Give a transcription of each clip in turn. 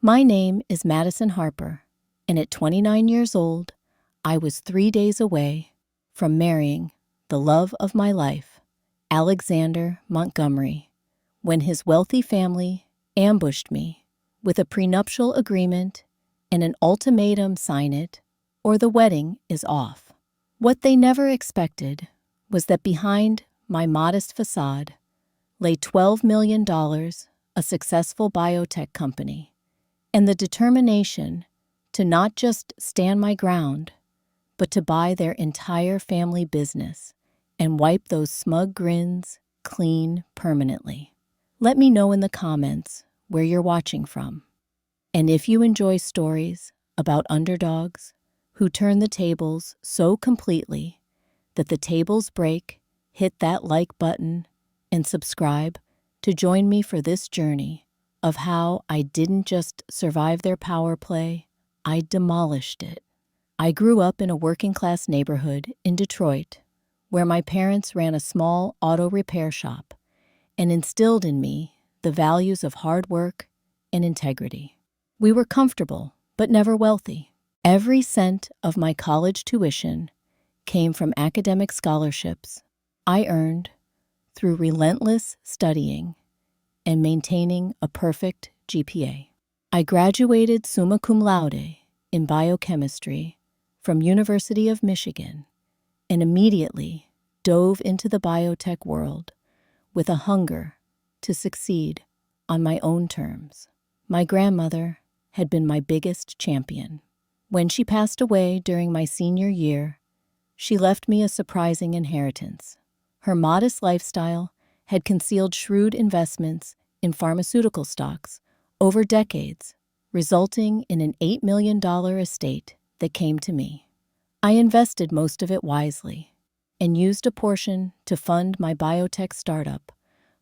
My name is Madison Harper, and at 29 years old, I was 3 days away from marrying the love of my life, Alexander Montgomery, when his wealthy family ambushed me with a prenuptial agreement and an ultimatum: sign it or the wedding is off. What they never expected was that behind my modest facade lay $12 million, a successful biotech company, and the determination to not just stand my ground, but to buy their entire family business and wipe those smug grins clean permanently. Let me know in the comments where you're watching from. And if you enjoy stories about underdogs who turn the tables so completely that the tables break, hit that like button and subscribe to join me for this journey of how I didn't just survive their power play, I demolished it. I grew up in a working-class neighborhood in Detroit where my parents ran a small auto repair shop and instilled in me the values of hard work and integrity. We were comfortable, but never wealthy. Every cent of my college tuition came from academic scholarships I earned through relentless studying and maintaining a perfect GPA. I graduated summa cum laude in biochemistry from University of Michigan and immediately dove into the biotech world with a hunger to succeed on my own terms. My grandmother had been my biggest champion. When she passed away during my senior year, she left me a surprising inheritance. Her modest lifestyle had concealed shrewd investments in pharmaceutical stocks over decades, resulting in an $8 million estate that came to me. I invested most of it wisely and used a portion to fund my biotech startup,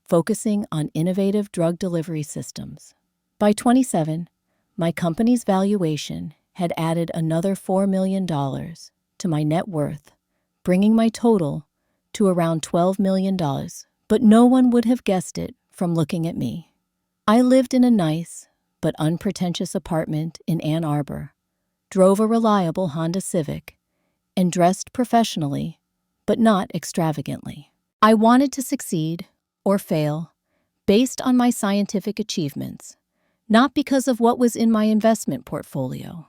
focusing on innovative drug delivery systems. By 27, my company's valuation had added another $4 million to my net worth, bringing my total to around $12 million, but no one would have guessed it from looking at me. I lived in a nice but unpretentious apartment in Ann Arbor, drove a reliable Honda Civic, and dressed professionally, but not extravagantly. I wanted to succeed or fail based on my scientific achievements, not because of what was in my investment portfolio.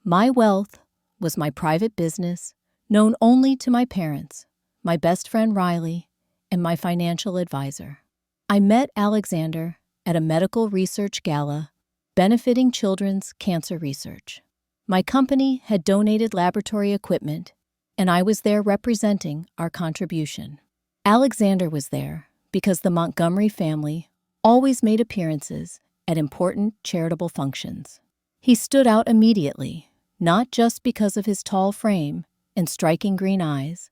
My wealth was my private business, known only to my parents, my best friend Riley, and my financial advisor. I met Alexander at a medical research gala benefiting children's cancer research. My company had donated laboratory equipment, and I was there representing our contribution. Alexander was there because the Montgomery family always made appearances at important charitable functions. He stood out immediately, not just because of his tall frame and striking green eyes,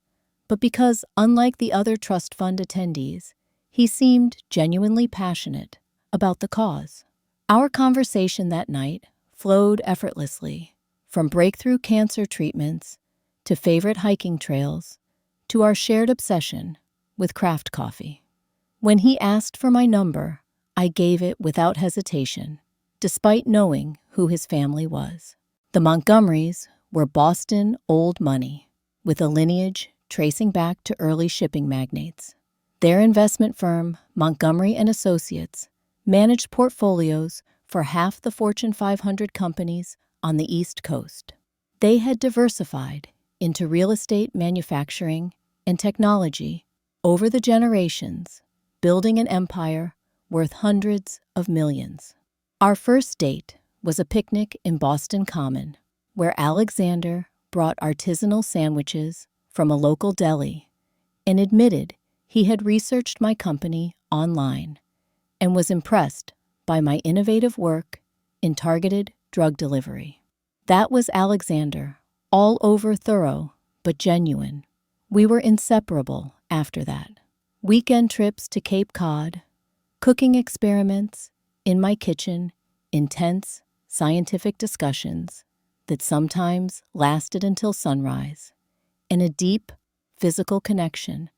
but because, unlike the other trust fund attendees, he seemed genuinely passionate about the cause. Our conversation that night flowed effortlessly, from breakthrough cancer treatments to favorite hiking trails to our shared obsession with craft coffee. When he asked for my number, I gave it without hesitation, despite knowing who his family was. The Montgomerys were Boston old money, with a lineage tracing back to early shipping magnates. Their investment firm, Montgomery and Associates, managed portfolios for half the Fortune 500 companies on the East Coast. They had diversified into real estate, manufacturing, and technology over the generations, building an empire worth hundreds of millions. Our first date was a picnic in Boston Common, where Alexander brought artisanal sandwiches from a local deli and admitted he had researched my company online and was impressed by my innovative work in targeted drug delivery. That was Alexander, all over thorough but genuine. We were inseparable after that. Weekend trips to Cape Cod, cooking experiments in my kitchen, intense scientific discussions that sometimes lasted until sunrise, and a deep physical connection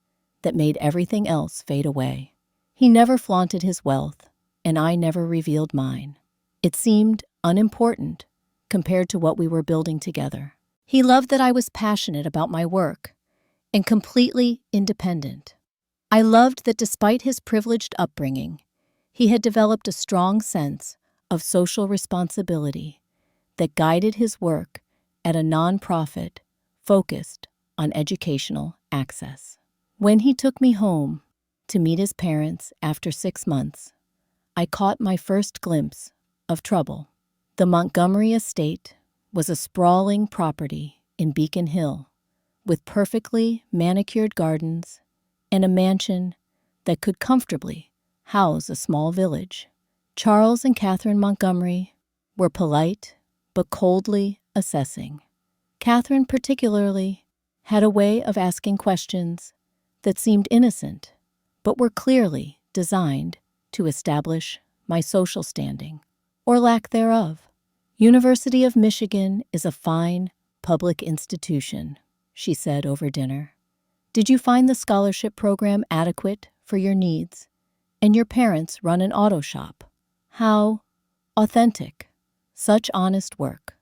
that made everything else fade away. He never flaunted his wealth, and I never revealed mine. It seemed unimportant compared to what we were building together. He loved that I was passionate about my work and completely independent. I loved that despite his privileged upbringing, he had developed a strong sense of social responsibility that guided his work at a nonprofit focused on educational access. When he took me home to meet his parents after 6 months, I caught my first glimpse of trouble. The Montgomery estate was a sprawling property in Beacon Hill, with perfectly manicured gardens and a mansion that could comfortably house a small village. Charles and Catherine Montgomery were polite but coldly assessing. Catherine particularly had a way of asking questions that seemed innocent but were clearly designed to establish my social standing, or lack thereof. University of Michigan is a fine public institution, she said over dinner. Did you find the scholarship program adequate for your needs? And your parents run an auto shop. How authentic. Such honest work.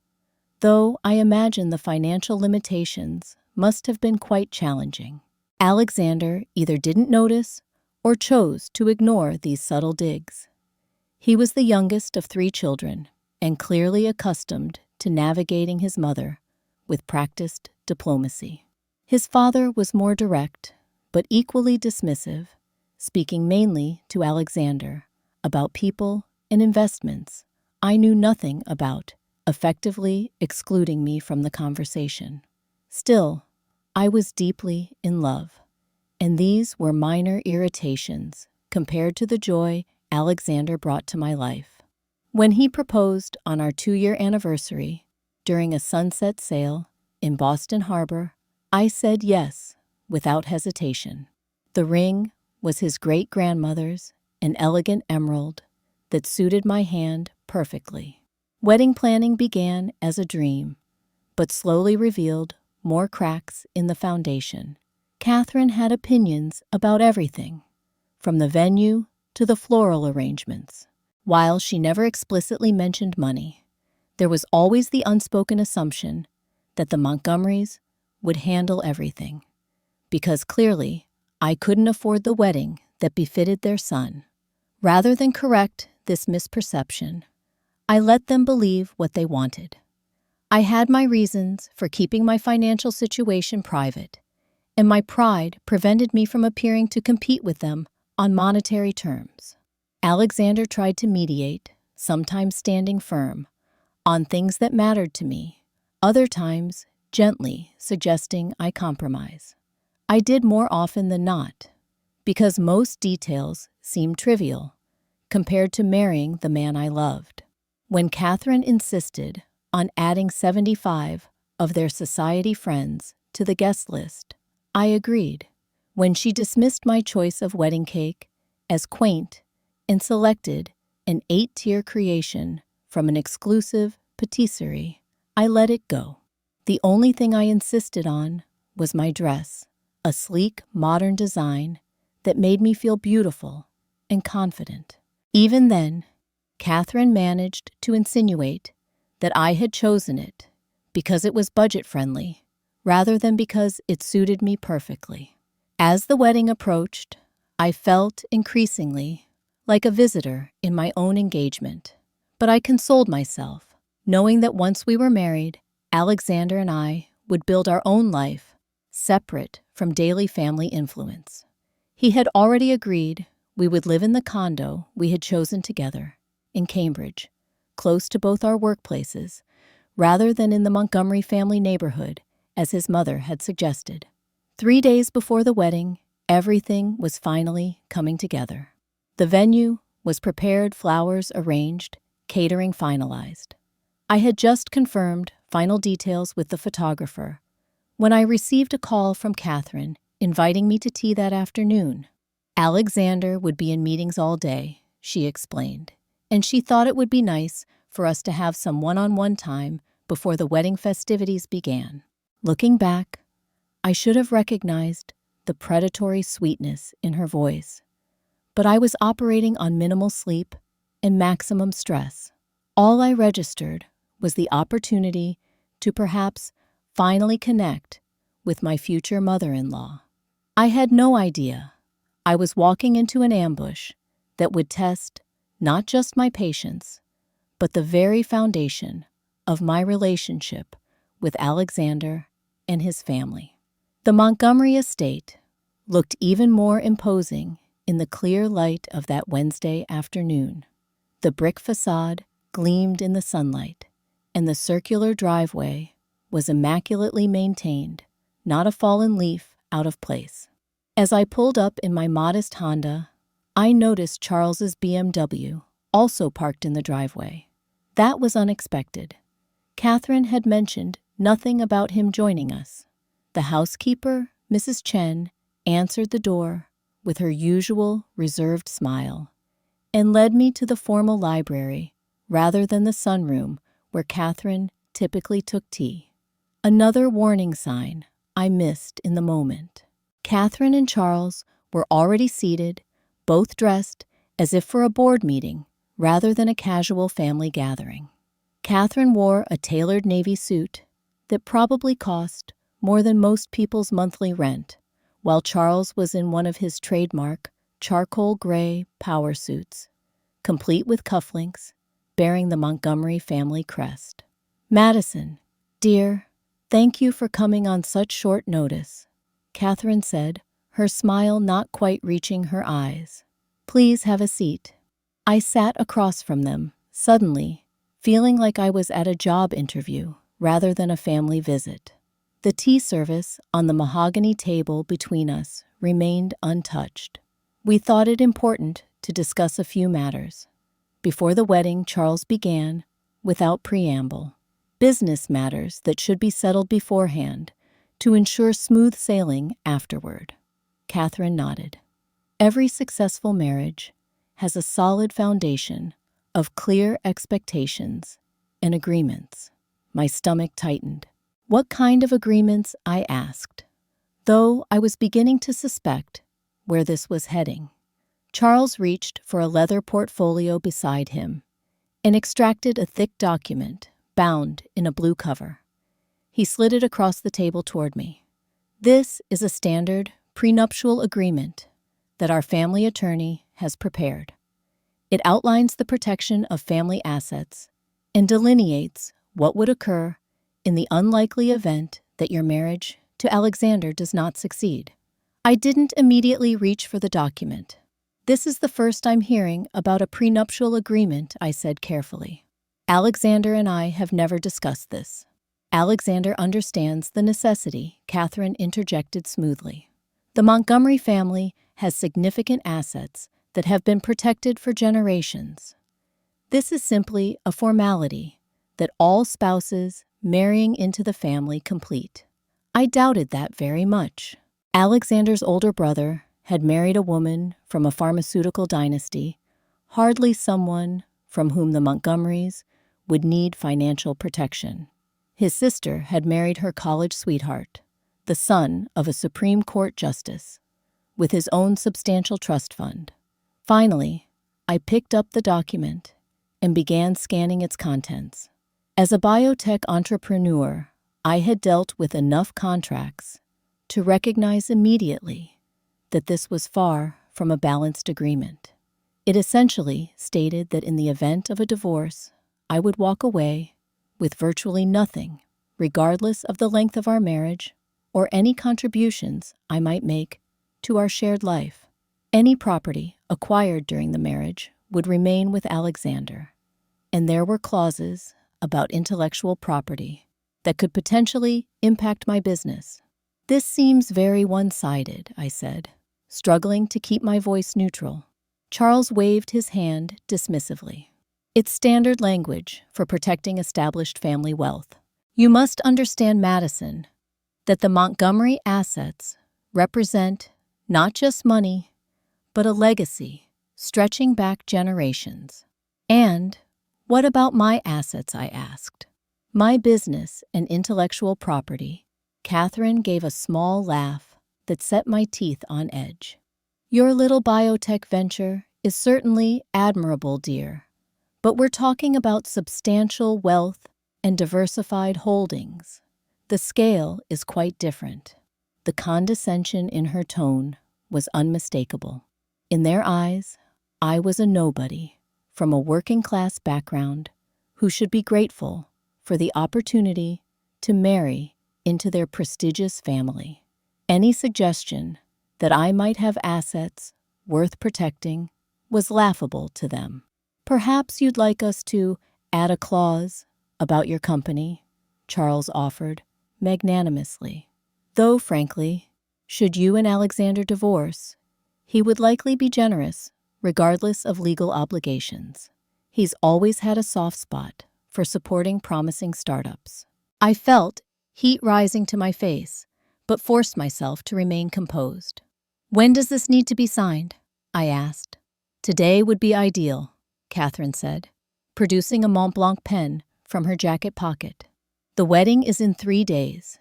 Though I imagine the financial limitations must have been quite challenging. Alexander either didn't notice or chose to ignore these subtle digs. He was the youngest of 3 children and clearly accustomed to navigating his mother with practiced diplomacy. His father was more direct, but equally dismissive, speaking mainly to Alexander about people and investments I knew nothing about, effectively excluding me from the conversation. Still, I was deeply in love, and these were minor irritations compared to the joy Alexander brought to my life. When he proposed on our 2-year anniversary during a sunset sail in Boston Harbor, I said yes without hesitation. The ring was his great-grandmother's, an elegant emerald that suited my hand perfectly. Wedding planning began as a dream, but slowly revealed more cracks in the foundation. Catherine had opinions about everything, from the venue to the floral arrangements. While she never explicitly mentioned money, there was always the unspoken assumption that the Montgomerys would handle everything, because clearly I couldn't afford the wedding that befitted their son. Rather than correct this misperception, I let them believe what they wanted. I had my reasons for keeping my financial situation private, and my pride prevented me from appearing to compete with them on monetary terms. Alexander tried to mediate, sometimes standing firm, on things that mattered to me, other times gently suggesting I compromise. I did more often than not, because most details seemed trivial compared to marrying the man I loved. When Catherine insisted on adding 75 of their society friends to the guest list, I agreed. When she dismissed my choice of wedding cake as quaint and selected an 8-tier creation from an exclusive patisserie, I let it go. The only thing I insisted on was my dress, a sleek, modern design that made me feel beautiful and confident. Even then, Catherine managed to insinuate that I had chosen it because it was budget-friendly, rather than because it suited me perfectly. As the wedding approached, I felt increasingly like a visitor in my own engagement, but I consoled myself, knowing that once we were married, Alexander and I would build our own life, separate from daily family influence. He had already agreed we would live in the condo we had chosen together in Cambridge, close to both our workplaces, rather than in the Montgomery family neighborhood, as his mother had suggested. 3 days before the wedding, everything was finally coming together. The venue was prepared, flowers arranged, catering finalized. I had just confirmed final details with the photographer when I received a call from Catherine inviting me to tea that afternoon. Alexander would be in meetings all day, she explained, and she thought it would be nice for us to have some one-on-one time before the wedding festivities began. Looking back, I should have recognized the predatory sweetness in her voice, but I was operating on minimal sleep and maximum stress. All I registered was the opportunity to perhaps finally connect with my future mother-in-law. I had no idea I was walking into an ambush that would test not just my patience, but the very foundation of my relationship with Alexander and his family. The Montgomery estate looked even more imposing in the clear light of that Wednesday afternoon. The brick facade gleamed in the sunlight, and the circular driveway was immaculately maintained, not a fallen leaf out of place. As I pulled up in my modest Honda, I noticed Charles's BMW also parked in the driveway. That was unexpected. Catherine had mentioned nothing about him joining us. The housekeeper, Mrs. Chen, answered the door with her usual reserved smile and led me to the formal library rather than the sunroom where Catherine typically took tea. Another warning sign I missed in the moment. Catherine and Charles were already seated, both dressed as if for a board meeting rather than a casual family gathering. Catherine wore a tailored navy suit that probably cost more than most people's monthly rent, while Charles was in one of his trademark charcoal gray power suits, complete with cufflinks, bearing the Montgomery family crest. "Madison, dear, thank you for coming on such short notice," Catherine said, her smile not quite reaching her eyes. "Please have a seat." I sat across from them, suddenly, feeling like I was at a job interview rather than a family visit. The tea service on the mahogany table between us remained untouched. We thought it important to discuss a few matters. Before the wedding, Charles began, without preamble, business matters that should be settled beforehand to ensure smooth sailing afterward. Catherine nodded. Every successful marriage has a solid foundation of clear expectations and agreements. My stomach tightened. What kind of agreements? I asked, though I was beginning to suspect where this was heading. Charles reached for a leather portfolio beside him and extracted a thick document bound in a blue cover. He slid it across the table toward me. "This is a standard prenuptial agreement that our family attorney has prepared. It outlines the protection of family assets and delineates what would occur in the unlikely event that your marriage to Alexander does not succeed." I didn't immediately reach for the document. "This is the first I'm hearing about a prenuptial agreement," I said carefully. "Alexander and I have never discussed this." "Alexander understands the necessity," Catherine interjected smoothly. "The Montgomery family has significant assets that have been protected for generations. This is simply a formality that all spouses marrying into the family complete." I doubted that very much. Alexander's older brother had married a woman from a pharmaceutical dynasty, hardly someone from whom the Montgomerys would need financial protection. His sister had married her college sweetheart, the son of a Supreme Court justice, with his own substantial trust fund. Finally, I picked up the document and began scanning its contents. As a biotech entrepreneur, I had dealt with enough contracts to recognize immediately that this was far from a balanced agreement. It essentially stated that in the event of a divorce, I would walk away with virtually nothing, regardless of the length of our marriage or any contributions I might make to our shared life. Any property acquired during the marriage would remain with Alexander, and there were clauses about intellectual property that could potentially impact my business. "This seems very one-sided," I said, struggling to keep my voice neutral. Charles waved his hand dismissively. "It's standard language for protecting established family wealth. You must understand, Madison, that the Montgomery assets represent not just money, but a legacy stretching back generations." "And what about my assets?" I asked. "My business and intellectual property." Catherine gave a small laugh that set my teeth on edge. "Your little biotech venture is certainly admirable, dear, But we're talking about substantial wealth and diversified holdings. The scale is quite different. The condescension in her tone was unmistakable. In their eyes, I was a nobody from a working-class background who should be grateful for the opportunity to marry into their prestigious family. Any suggestion that I might have assets worth protecting was laughable to them. Perhaps you'd like us to add a clause about your company, Charles offered magnanimously. Though, frankly, should you and Alexander divorce, he would likely be generous, regardless of legal obligations. He's always had a soft spot for supporting promising startups. I felt heat rising to my face, but forced myself to remain composed. When does this need to be signed? I asked. Today would be ideal, Catherine said, producing a Mont Blanc pen from her jacket pocket. The wedding is in 3 days,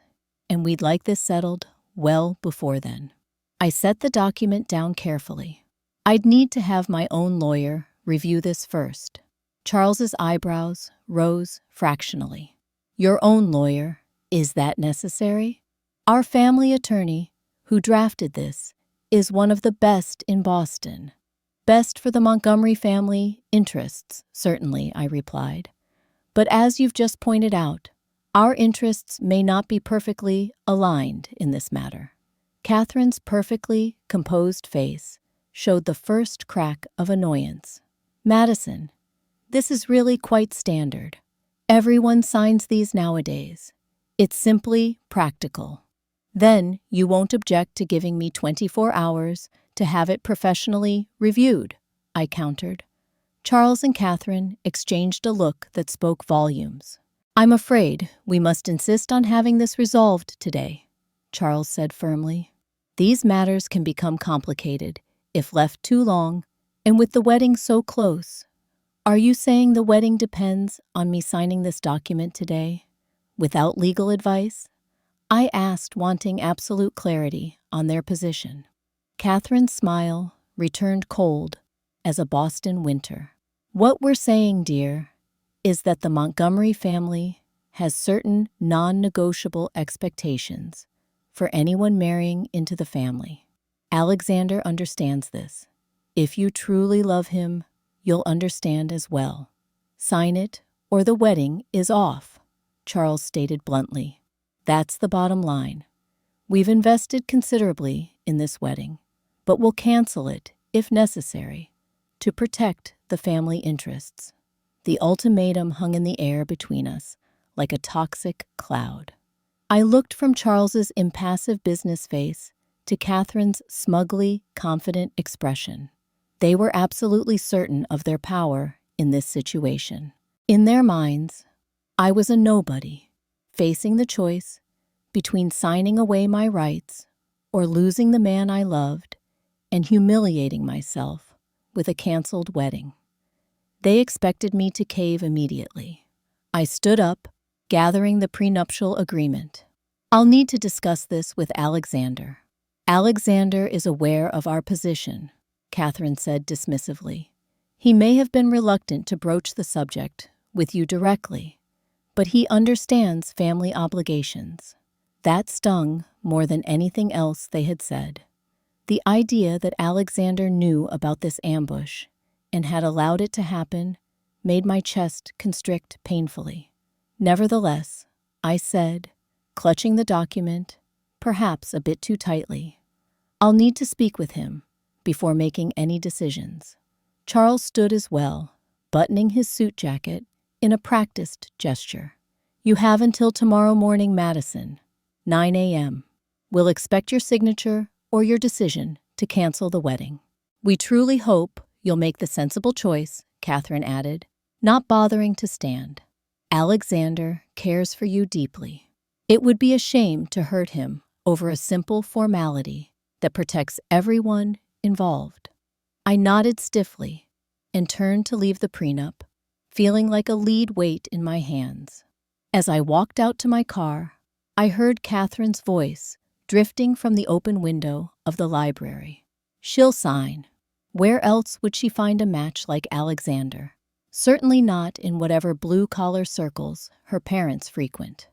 and we'd like this settled well before then. I set the document down carefully. I'd need to have my own lawyer review this first. Charles's eyebrows rose fractionally. Your own lawyer, is that necessary? Our family attorney, who drafted this, is one of the best in Boston. Best for the Montgomery family interests, certainly, I replied. But as you've just pointed out, our interests may not be perfectly aligned in this matter. Catherine's perfectly composed face showed the first crack of annoyance. Madison, this is really quite standard. Everyone signs these nowadays. It's simply practical. Then you won't object to giving me 24 hours to have it professionally reviewed, I countered. Charles and Catherine exchanged a look that spoke volumes. I'm afraid we must insist on having this resolved today, Charles said firmly. These matters can become complicated if left too long, and with the wedding so close. Are you saying the wedding depends on me signing this document today, without legal advice? I asked, wanting absolute clarity on their position. Catherine's smile returned cold as a Boston winter. What we're saying, dear, is that the Montgomery family has certain non-negotiable expectations for anyone marrying into the family. Alexander understands this. If you truly love him, you'll understand as well. Sign it, or the wedding is off, Charles stated bluntly. That's the bottom line. We've invested considerably in this wedding, but we'll cancel it, if necessary, to protect the family interests. The ultimatum hung in the air between us, like a toxic cloud. I looked from Charles's impassive business face to Catherine's smugly confident expression. They were absolutely certain of their power in this situation. In their minds, I was a nobody, facing the choice between signing away my rights or losing the man I loved and humiliating myself with a canceled wedding. They expected me to cave immediately. I stood up, gathering the prenuptial agreement. I'll need to discuss this with Alexander. Alexander is aware of our position, Catherine said dismissively. He may have been reluctant to broach the subject with you directly, but he understands family obligations. That stung more than anything else they had said. The idea that Alexander knew about this ambush and had allowed it to happen made my chest constrict painfully. Nevertheless, I said, clutching the document, perhaps a bit too tightly, I'll need to speak with him before making any decisions. Charles stood as well, buttoning his suit jacket in a practiced gesture. You have until tomorrow morning, Madison, 9 a.m. We'll expect your signature or your decision to cancel the wedding. We truly hope you'll make the sensible choice, Catherine added, not bothering to stand. Alexander cares for you deeply. It would be a shame to hurt him over a simple formality that protects everyone involved. I nodded stiffly and turned to leave the prenup, feeling like a lead weight in my hands. As I walked out to my car, I heard Catherine's voice drifting from the open window of the library. She'll sign. Where else would she find a match like Alexander? Certainly not in whatever blue-collar circles her parents frequent.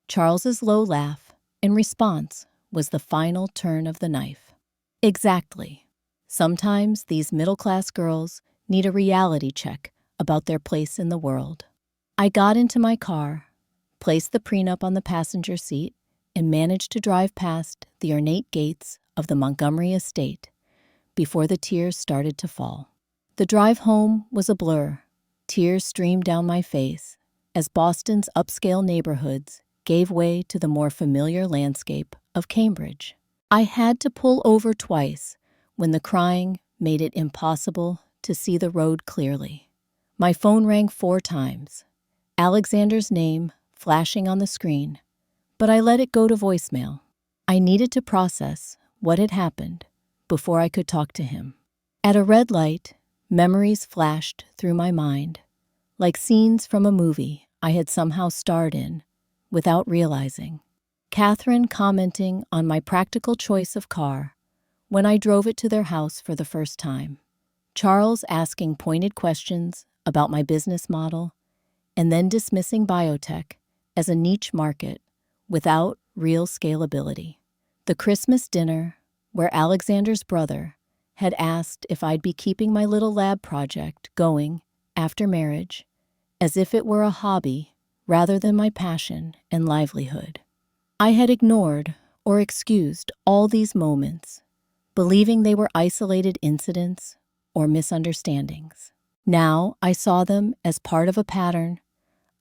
Charles's low laugh, in response, was the final turn of the knife. Exactly. Sometimes these middle-class girls need a reality check about their place in the world. I got into my car, placed the prenup on the passenger seat, and managed to drive past the ornate gates of the Montgomery estate before the tears started to fall. The drive home was a blur. Tears streamed down my face as Boston's upscale neighborhoods gave way to the more familiar landscape of Cambridge. I had to pull over twice when the crying made it impossible to see the road clearly. My phone rang 4 times, Alexander's name flashing on the screen, but I let it go to voicemail. I needed to process what had happened before I could talk to him. At a red light, memories flashed through my mind, like scenes from a movie I had somehow starred in without realizing. Catherine commenting on my practical choice of car when I drove it to their house for the first time. Charles asking pointed questions about my business model and then dismissing biotech as a niche market without real scalability. The Christmas dinner where Alexander's brother had asked if I'd be keeping my little lab project going after marriage, as if it were a hobby rather than my passion and livelihood. I had ignored or excused all these moments, believing they were isolated incidents or misunderstandings. Now I saw them as part of a pattern,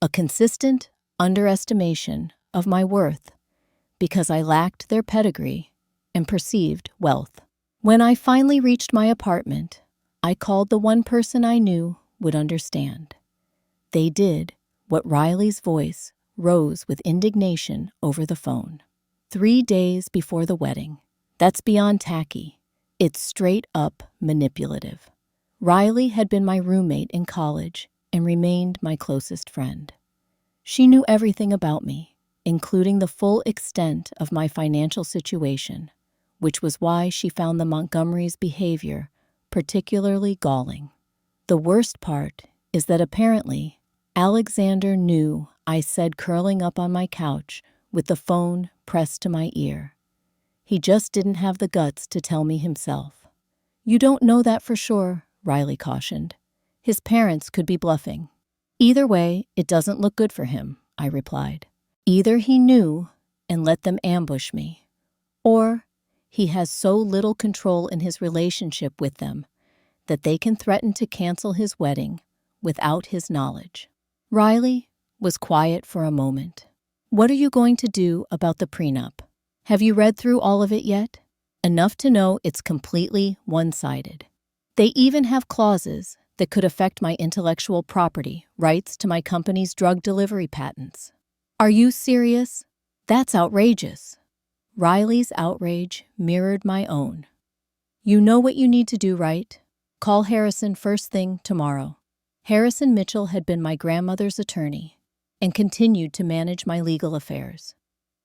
a consistent underestimation of my worth because I lacked their pedigree and perceived wealth. When I finally reached my apartment, I called the one person I knew would understand. They did what Riley's voice rose with indignation over the phone. 3 days before the wedding. That's beyond tacky. It's straight up manipulative. Riley had been my roommate in college and remained my closest friend. She knew everything about me, including the full extent of my financial situation, which was why she found the Montgomerys' behavior particularly galling. The worst part is that apparently Alexander knew I said curling up on my couch with the phone pressed to my ear. He just didn't have the guts to tell me himself. You don't know that for sure, Riley cautioned. His parents could be bluffing. Either way, it doesn't look good for him, I replied. Either he knew and let them ambush me, or he has so little control in his relationship with them that they can threaten to cancel his wedding without his knowledge. Riley was quiet for a moment. What are you going to do about the prenup? Have you read through all of it yet? Enough to know it's completely one-sided. They even have clauses that could affect my intellectual property rights to my company's drug delivery patents. Are you serious? That's outrageous. Riley's outrage mirrored my own. You know what you need to do, right? Call Harrison first thing tomorrow. Harrison Mitchell had been my grandmother's attorney and continued to manage my legal affairs.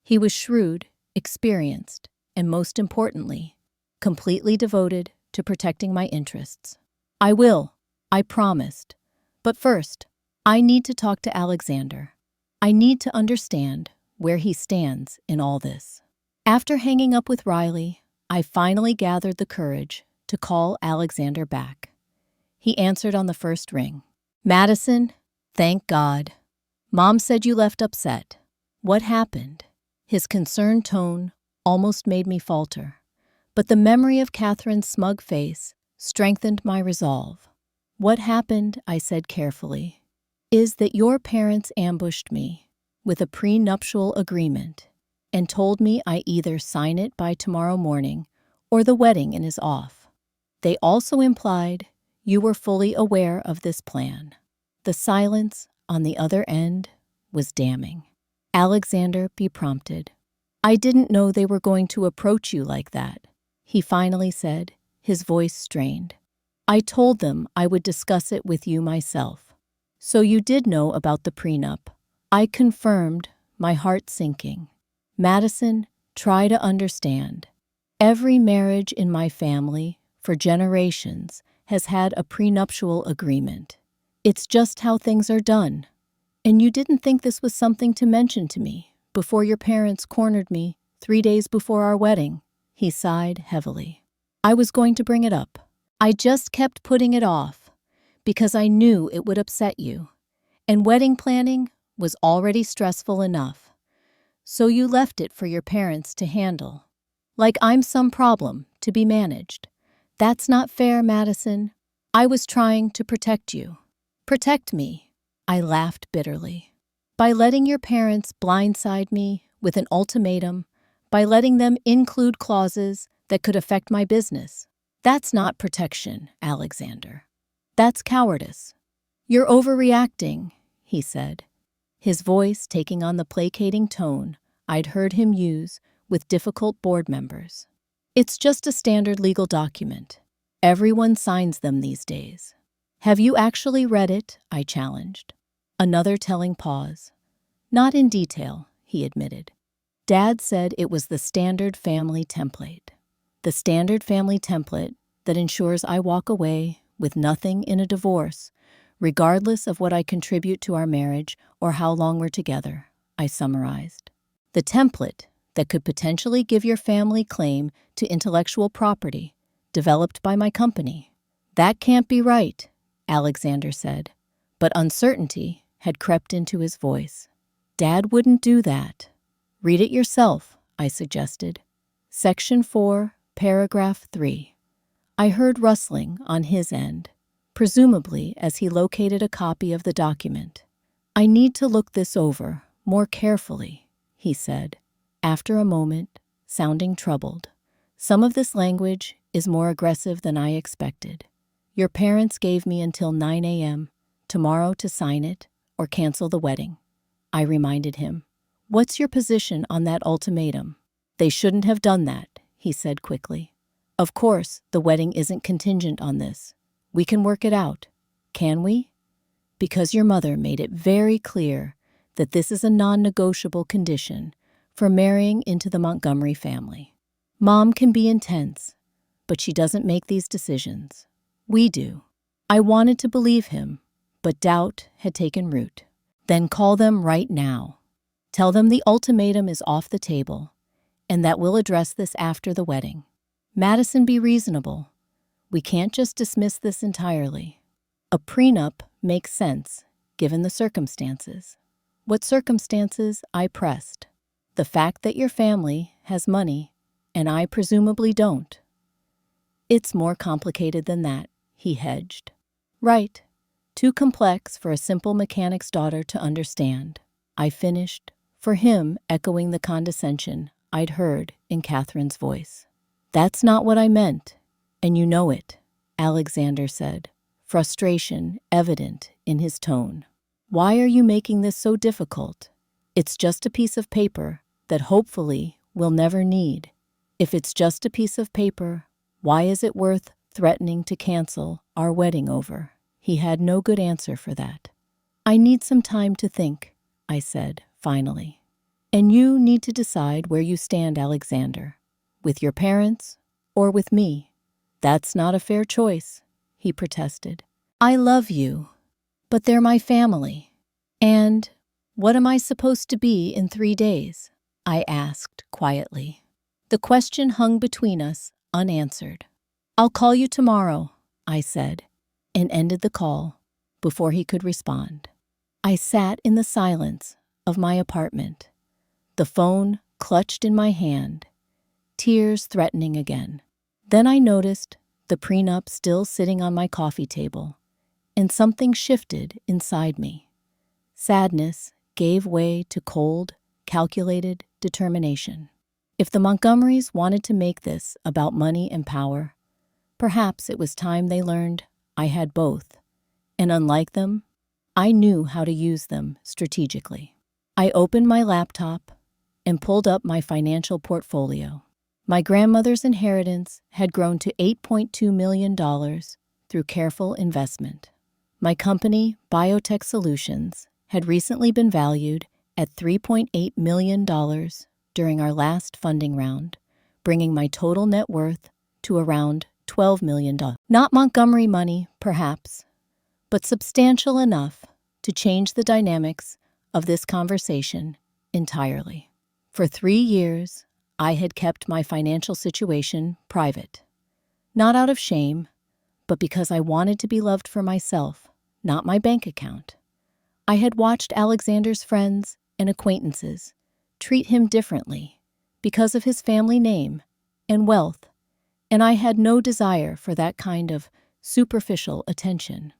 He was shrewd, experienced, and most importantly, completely devoted to protecting my interests. I will, I promised. But first, I need to talk to Alexander. I need to understand where he stands in all this. After hanging up with Riley, I finally gathered the courage to call Alexander back. He answered on the first ring. Madison, thank God. Mom said you left upset. What happened? His concerned tone almost made me falter, but the memory of Catherine's smug face strengthened my resolve. What happened, I said carefully, is that your parents ambushed me with a prenuptial agreement and told me I either sign it by tomorrow morning or the wedding is off. They also implied you were fully aware of this plan. The silence on the other end was damning. Alexander prompted. I didn't know they were going to approach you like that, he finally said, his voice strained. I told them I would discuss it with you myself. So you did know about the prenup. I confirmed, my heart sinking. Madison, try to understand. Every marriage in my family, for generations, has had a prenuptial agreement. It's just how things are done. And you didn't think this was something to mention to me before your parents cornered me 3 days before our wedding." He sighed heavily. "I was going to bring it up. I just kept putting it off because I knew it would upset you. And wedding planning was already stressful enough. So you left it for your parents to handle. Like I'm some problem to be managed. That's not fair, Madison. I was trying to protect you." "Protect me?" I laughed bitterly. "By letting your parents blindside me with an ultimatum, by letting them include clauses that could affect my business. That's not protection, Alexander. That's cowardice." "You're overreacting," he said, his voice taking on the placating tone I'd heard him use with difficult board members. "It's just a standard legal document. Everyone signs them these days." "Have you actually read it?" I challenged. Another telling pause. "Not in detail," he admitted. "Dad said it was the standard family template. The standard family template that ensures I walk away with nothing in a divorce, regardless of what I contribute to our marriage or how long we're together," I summarized. "The template that could potentially give your family claim to intellectual property developed by my company." "That can't be right," Alexander said, but uncertainty had crept into his voice. "Dad wouldn't do that." "Read it yourself," I suggested. Section 4, paragraph 3. I heard rustling on his end, presumably as he located a copy of the document. "I need to look this over more carefully," he said, after a moment, sounding troubled. "Some of this language is more aggressive than I expected. Your parents gave me until 9 a.m. tomorrow to sign it or cancel the wedding," I reminded him. "What's your position on that ultimatum?" "They shouldn't have done that," he said quickly. "Of course, the wedding isn't contingent on this. We can work it out. Can we? Because your mother made it very clear that this is a non-negotiable condition for marrying into the Montgomery family. Mom can be intense, but she doesn't make these decisions. We do." I wanted to believe him, but doubt had taken root. "Then call them right now. Tell them the ultimatum is off the table and that we'll address this after the wedding. Madison, be reasonable. We can't just dismiss this entirely. A prenup makes sense, given the circumstances." "What circumstances?" I pressed. "The fact that your family has money and I presumably don't." "It's more complicated than that," he hedged. "Right. Too complex for a simple mechanic's daughter to understand," I finished, for him echoing the condescension I'd heard in Catherine's voice. "That's not what I meant, and you know it," Alexander said, frustration evident in his tone. "Why are you making this so difficult? It's just a piece of paper that hopefully we'll never need. If it's just a piece of paper, why is it worth threatening to cancel our wedding over?" He had no good answer for that. "I need some time to think," I said, finally. "And you need to decide where you stand, Alexander. With your parents or with me." "That's not a fair choice," he protested. "I love you, but they're my family. And what am I supposed to be in 3 days?" I asked quietly. The question hung between us, unanswered. "I'll call you tomorrow," I said, and ended the call before he could respond. I sat in the silence of my apartment, the phone clutched in my hand, tears threatening again. Then I noticed the prenup still sitting on my coffee table, and something shifted inside me. Sadness gave way to cold, calculated determination. If the Montgomerys wanted to make this about money and power, perhaps it was time they learned I had both, and unlike them, I knew how to use them strategically. I opened my laptop and pulled up my financial portfolio. My grandmother's inheritance had grown to $8.2 million through careful investment. My company, Biotech Solutions, had recently been valued at $3.8 million during our last funding round, bringing my total net worth to around $12 million. Not Montgomery money, perhaps, but substantial enough to change the dynamics of this conversation entirely. For 3 years, I had kept my financial situation private, not out of shame, but because I wanted to be loved for myself, not my bank account. I had watched Alexander's friends and acquaintances treat him differently because of his family name and wealth, and I had no desire for that kind of superficial attention.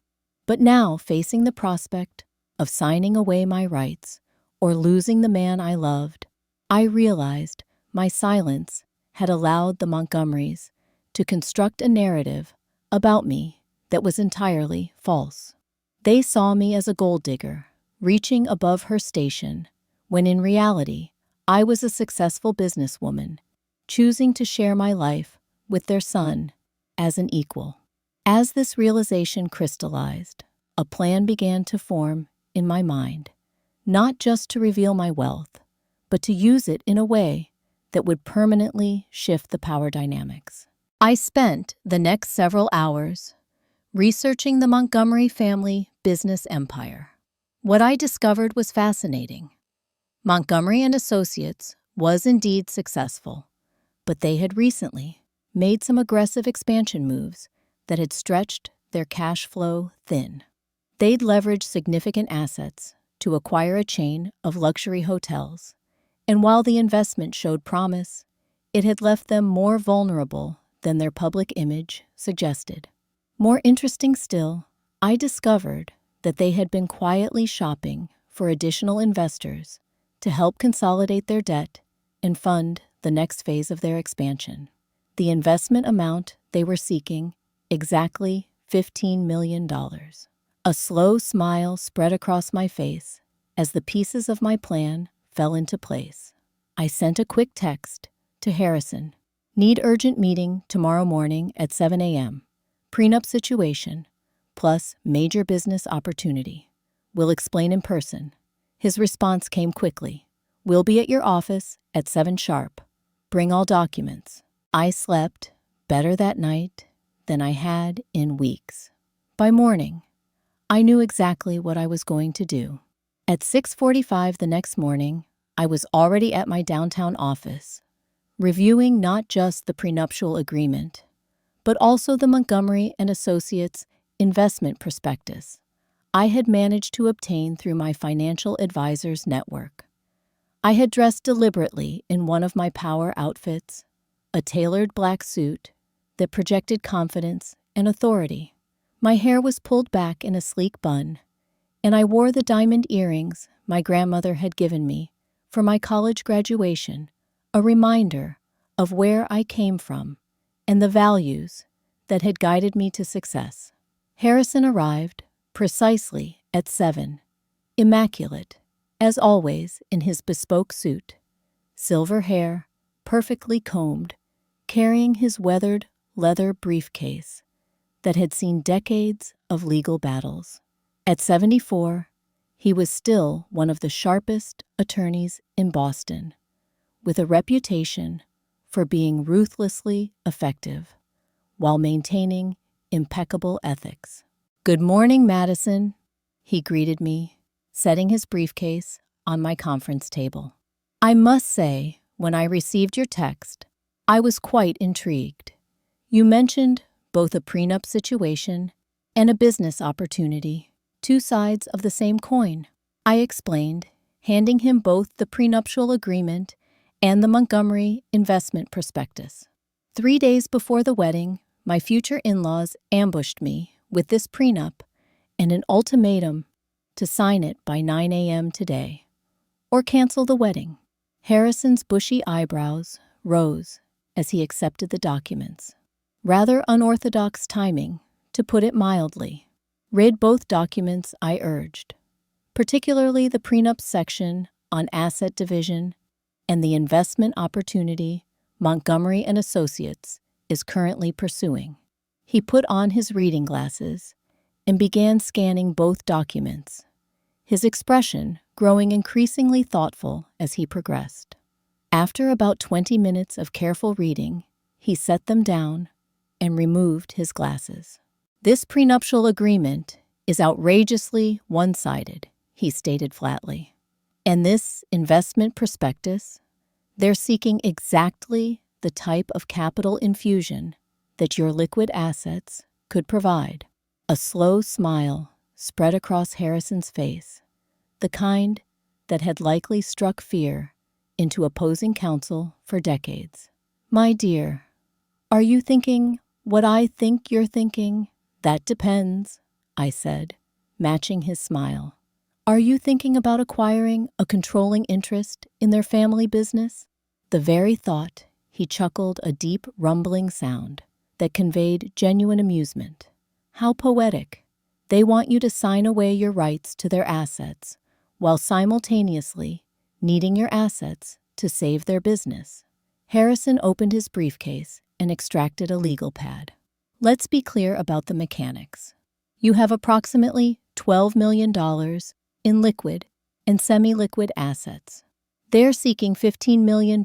But now, facing the prospect of signing away my rights or losing the man I loved, I realized my silence had allowed the Montgomerys to construct a narrative about me that was entirely false. They saw me as a gold digger, reaching above her station, when in reality, I was a successful businesswoman, choosing to share my life with their son as an equal. As this realization crystallized, a plan began to form in my mind, not just to reveal my wealth, but to use it in a way that would permanently shift the power dynamics. I spent the next several hours researching the Montgomery family business empire. What I discovered was fascinating. Montgomery and Associates was indeed successful, but they had recently made some aggressive expansion moves that had stretched their cash flow thin. They'd leveraged significant assets to acquire a chain of luxury hotels, and while the investment showed promise, it had left them more vulnerable than their public image suggested. More interesting still, I discovered that they had been quietly shopping for additional investors to help consolidate their debt and fund the next phase of their expansion. The investment amount they were seeking, exactly $15 million. A slow smile spread across my face as the pieces of my plan fell into place. I sent a quick text to Harrison. Need urgent meeting tomorrow morning at 7 a.m. Prenup situation, plus major business opportunity. We'll explain in person. His response came quickly. We'll be at your office at 7 sharp. Bring all documents. I slept better that night than I had in weeks. By morning, I knew exactly what I was going to do. At 6:45 the next morning, I was already at my downtown office, reviewing not just the prenuptial agreement, but also the Montgomery and Associates investment prospectus I had managed to obtain through my financial advisor's network. I had dressed deliberately in one of my power outfits, a tailored black suit that projected confidence and authority. My hair was pulled back in a sleek bun, and I wore the diamond earrings my grandmother had given me for my college graduation, a reminder of where I came from and the values that had guided me to success. Harrison arrived precisely at 7, immaculate, as always, in his bespoke suit, silver hair, perfectly combed, carrying his weathered leather briefcase that had seen decades of legal battles. At 74, he was still one of the sharpest attorneys in Boston, with a reputation for being ruthlessly effective while maintaining impeccable ethics. "Good morning, Madison," he greeted me, setting his briefcase on my conference table. "I must say, when I received your text, I was quite intrigued. You mentioned both a prenup situation and a business opportunity, two sides of the same coin," I explained, handing him both the prenuptial agreement and the Montgomery investment prospectus. 3 days before the wedding, my future in-laws ambushed me with this prenup and an ultimatum to sign it by 9 a.m. today, or cancel the wedding. Harrison's bushy eyebrows rose as he accepted the documents. Rather unorthodox timing, to put it mildly. Read both documents, I urged, particularly the prenup section on asset division and the investment opportunity Montgomery and Associates is currently pursuing. He put on his reading glasses and began scanning both documents, his expression growing increasingly thoughtful as he progressed. After about 20 minutes of careful reading, he set them down and removed his glasses. "This prenuptial agreement is outrageously one-sided, he stated flatly. And this investment prospectus, they're seeking exactly the type of capital infusion that your liquid assets could provide. A slow smile spread across Harrison's face, the kind that had likely struck fear into opposing counsel for decades. My dear, are you thinking what I think you're thinking? That depends, I said, matching his smile. Are you thinking about acquiring a controlling interest in their family business? The very thought, he chuckled a deep, rumbling sound that conveyed genuine amusement. How poetic. They want you to sign away your rights to their assets while simultaneously needing your assets to save their business. Harrison opened his briefcase and extracted a legal pad. Let's be clear about the mechanics. You have approximately $12 million in liquid and semi-liquid assets. They're seeking $15 million,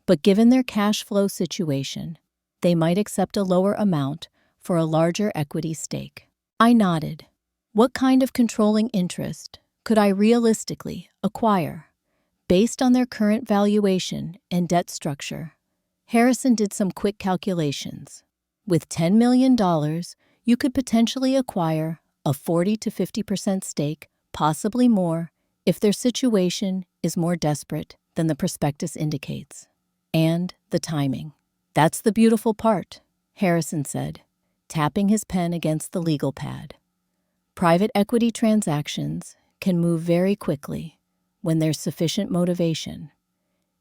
but given their cash flow situation, they might accept a lower amount for a larger equity stake. I nodded. What kind of controlling interest could I realistically acquire? Based on their current valuation and debt structure, Harrison did some quick calculations. With $10 million, you could potentially acquire a 40 to 50% stake, possibly more, if their situation is more desperate than the prospectus indicates. And the timing. That's the beautiful part, Harrison said, tapping his pen against the legal pad. Private equity transactions can move very quickly when there's sufficient motivation.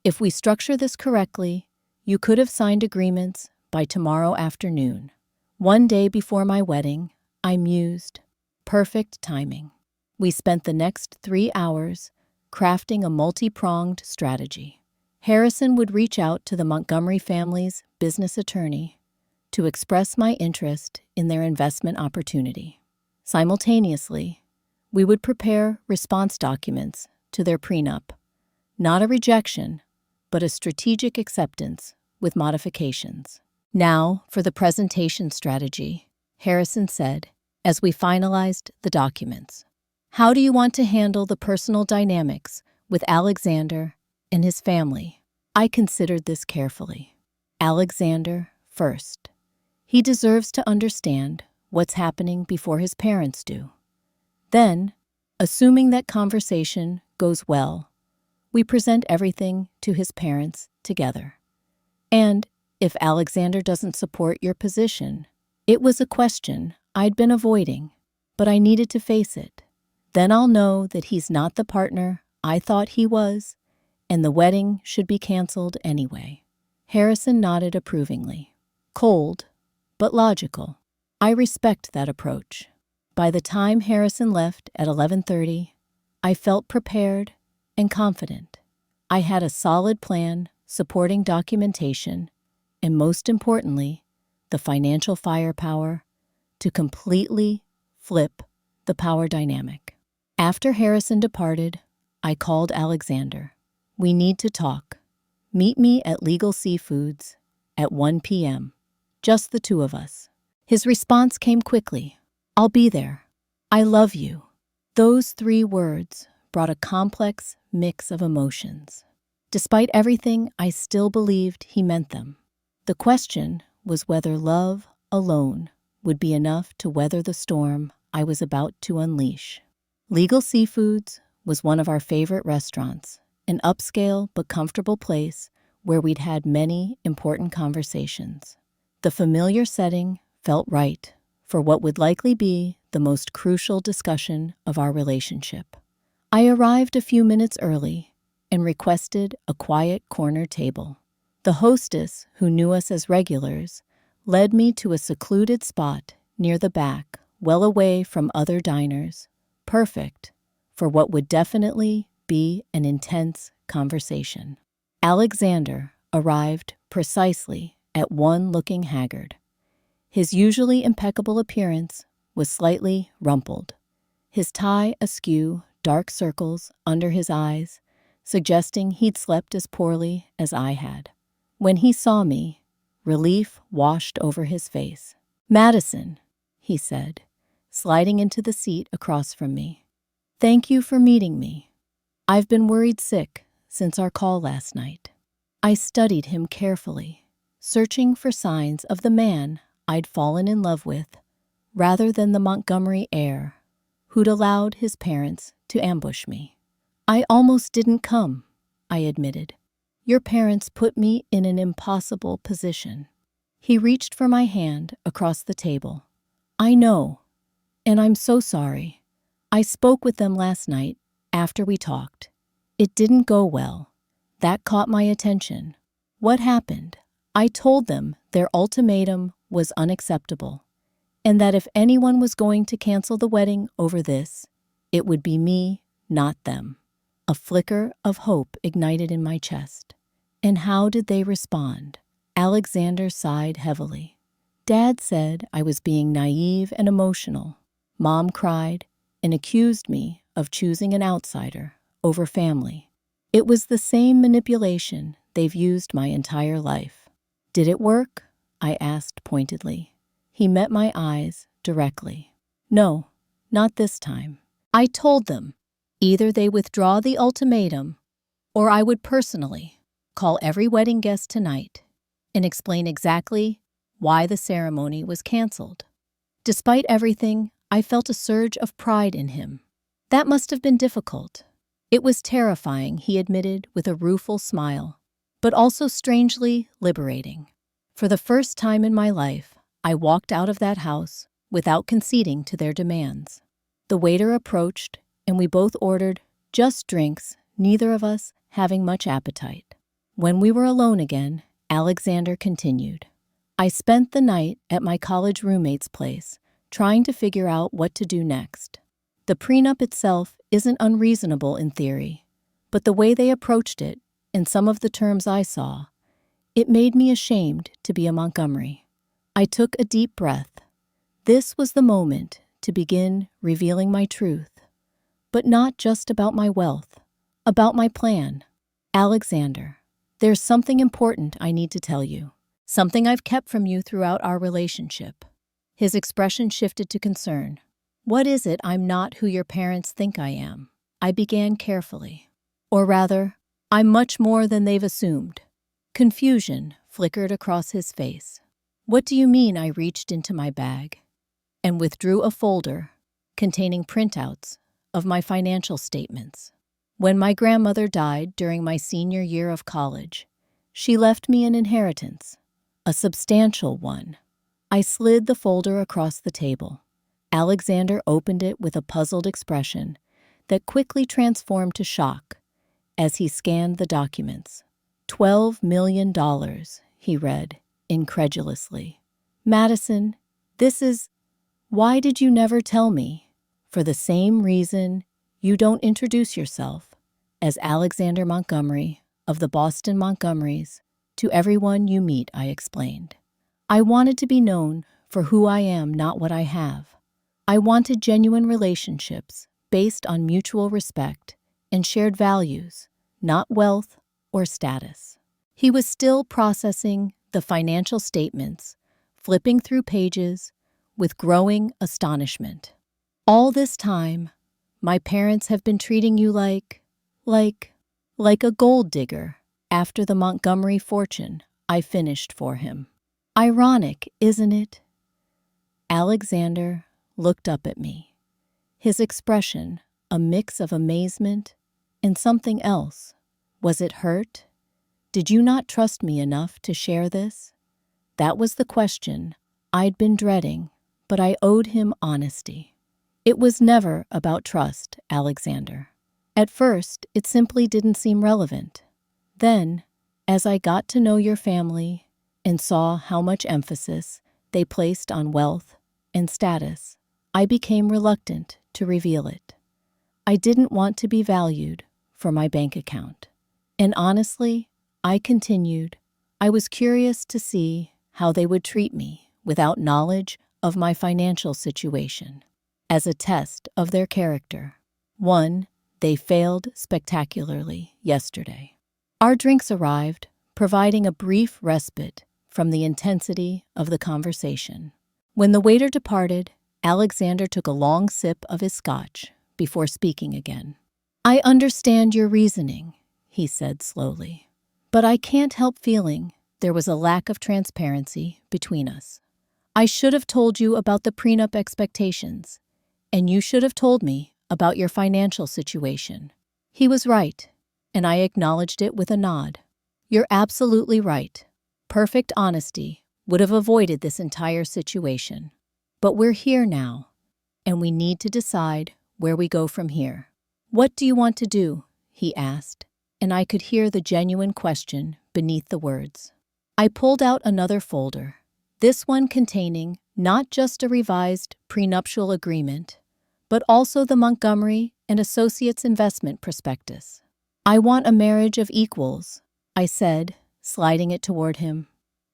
If we structure this correctly, you could have signed agreements by tomorrow afternoon. One day before my wedding, I mused. Perfect timing. We spent the next 3 hours crafting a multi-pronged strategy. Harrison would reach out to the Montgomery family's business attorney to express my interest in their investment opportunity. Simultaneously, we would prepare response documents to their prenup, not a rejection, but a strategic acceptance with modifications. Now for the presentation strategy, Harrison said, as we finalized the documents. How do you want to handle the personal dynamics with Alexander and his family? I considered this carefully. Alexander first. He deserves to understand what's happening before his parents do. Then, assuming that conversation goes well, we present everything to his parents together. And if Alexander doesn't support your position, it was a question I'd been avoiding, but I needed to face it. Then I'll know that he's not the partner I thought he was, and the wedding should be canceled anyway. Harrison nodded approvingly. Cold, but logical. I respect that approach. By the time Harrison left at 11:30, I felt prepared and confident. I had a solid plan supporting documentation and, most importantly, the financial firepower to completely flip the power dynamic. After Harrison departed, I called Alexander. We need to talk. Meet me at Legal Seafoods at 1 p.m. Just the two of us. His response came quickly. I'll be there. I love you. Those 3 words brought a complex mix of emotions. Despite everything, I still believed he meant them. The question was whether love alone would be enough to weather the storm I was about to unleash. Legal Seafoods was one of our favorite restaurants, an upscale but comfortable place where we'd had many important conversations. The familiar setting felt right for what would likely be the most crucial discussion of our relationship. I arrived a few minutes early and requested a quiet corner table. The hostess, who knew us as regulars, led me to a secluded spot near the back, well away from other diners, perfect for what would definitely be an intense conversation. Alexander arrived precisely at 1 looking haggard. His usually impeccable appearance was slightly rumpled, his tie askew, dark circles under his eyes, suggesting he'd slept as poorly as I had. When he saw me, relief washed over his face. Madison, he said, sliding into the seat across from me. "Thank you for meeting me. I've been worried sick since our call last night." I studied him carefully, searching for signs of the man I'd fallen in love with, rather than the Montgomery heir who'd allowed his parents to ambush me. "I almost didn't come," I admitted. "Your parents put me in an impossible position." He reached for my hand across the table. "I know, and I'm so sorry. I spoke with them last night after we talked. It didn't go well. That caught my attention." "What happened?" "I told them their ultimatum was unacceptable, and that if anyone was going to cancel the wedding over this, it would be me, not them." A flicker of hope ignited in my chest. "And how did they respond?" Alexander sighed heavily. "Dad said I was being naive and emotional. Mom cried and accused me of choosing an outsider over family. It was the same manipulation they've used my entire life." "Did it work?" I asked pointedly. He met my eyes directly. "No, not this time. I told them either they withdraw the ultimatum or I would personally call every wedding guest tonight and explain exactly why the ceremony was canceled." Despite everything, I felt a surge of pride in him. "That must have been difficult." "It was terrifying," he admitted with a rueful smile, "but also strangely liberating. For the first time in my life, I walked out of that house without conceding to their demands." The waiter approached, and we both ordered just drinks, neither of us having much appetite. When we were alone again, Alexander continued. "I spent the night at my college roommate's place, trying to figure out what to do next. The prenup itself isn't unreasonable in theory, but the way they approached it, and some of the terms I saw, it made me ashamed to be a Montgomery." I took a deep breath. This was the moment to begin revealing my truth, but not just about my wealth, about my plan. "Alexander, there's something important I need to tell you, something I've kept from you throughout our relationship." His expression shifted to concern. "What is it I'm not who your parents think I am?" I began carefully. "Or rather, I'm much more than they've assumed." Confusion flickered across his face. "What do you mean?" I reached into my bag and withdrew a folder containing printouts of my financial statements. When my grandmother died during my senior year of college, she left me an inheritance, a substantial one. I slid the folder across the table. Alexander opened it with a puzzled expression that quickly transformed to shock as he scanned the documents. $12 million, he read incredulously. "Madison, this is... Why did you never tell me?" "For the same reason you don't introduce yourself as Alexander Montgomery of the Boston Montgomerys to everyone you meet," I explained. "I wanted to be known for who I am, not what I have. I wanted genuine relationships based on mutual respect and shared values, not wealth or status." He was still processing the financial statements, flipping through pages with growing astonishment. "All this time, my parents have been treating you like a gold digger after the Montgomery fortune I finished for him. Ironic, isn't it?" Alexander looked up at me, his expression a mix of amazement and something else. "Was it hurt? Did you not trust me enough to share this?" That was the question I'd been dreading, but I owed him honesty. "It was never about trust, Alexander. At first, it simply didn't seem relevant. Then, as I got to know your family and saw how much emphasis they placed on wealth and status, I became reluctant to reveal it. I didn't want to be valued for my bank account. And honestly," I continued, "I was curious to see how they would treat me without knowledge of my financial situation, as a test of their character. One, they failed spectacularly yesterday." Our drinks arrived, providing a brief respite from the intensity of the conversation. When the waiter departed, Alexander took a long sip of his scotch before speaking again. "I understand your reasoning," he said slowly, "but I can't help feeling there was a lack of transparency between us. I should have told you about the prenup expectations, and you should have told me about your financial situation." He was right, and I acknowledged it with a nod. "You're absolutely right. Perfect honesty would have avoided this entire situation. But we're here now, and we need to decide where we go from here." "What do you want to do?" he asked, and I could hear the genuine question beneath the words. I pulled out another folder, this one containing not just a revised prenuptial agreement, but also the Montgomery and Associates investment prospectus. "I want a marriage of equals," I said, sliding it toward him.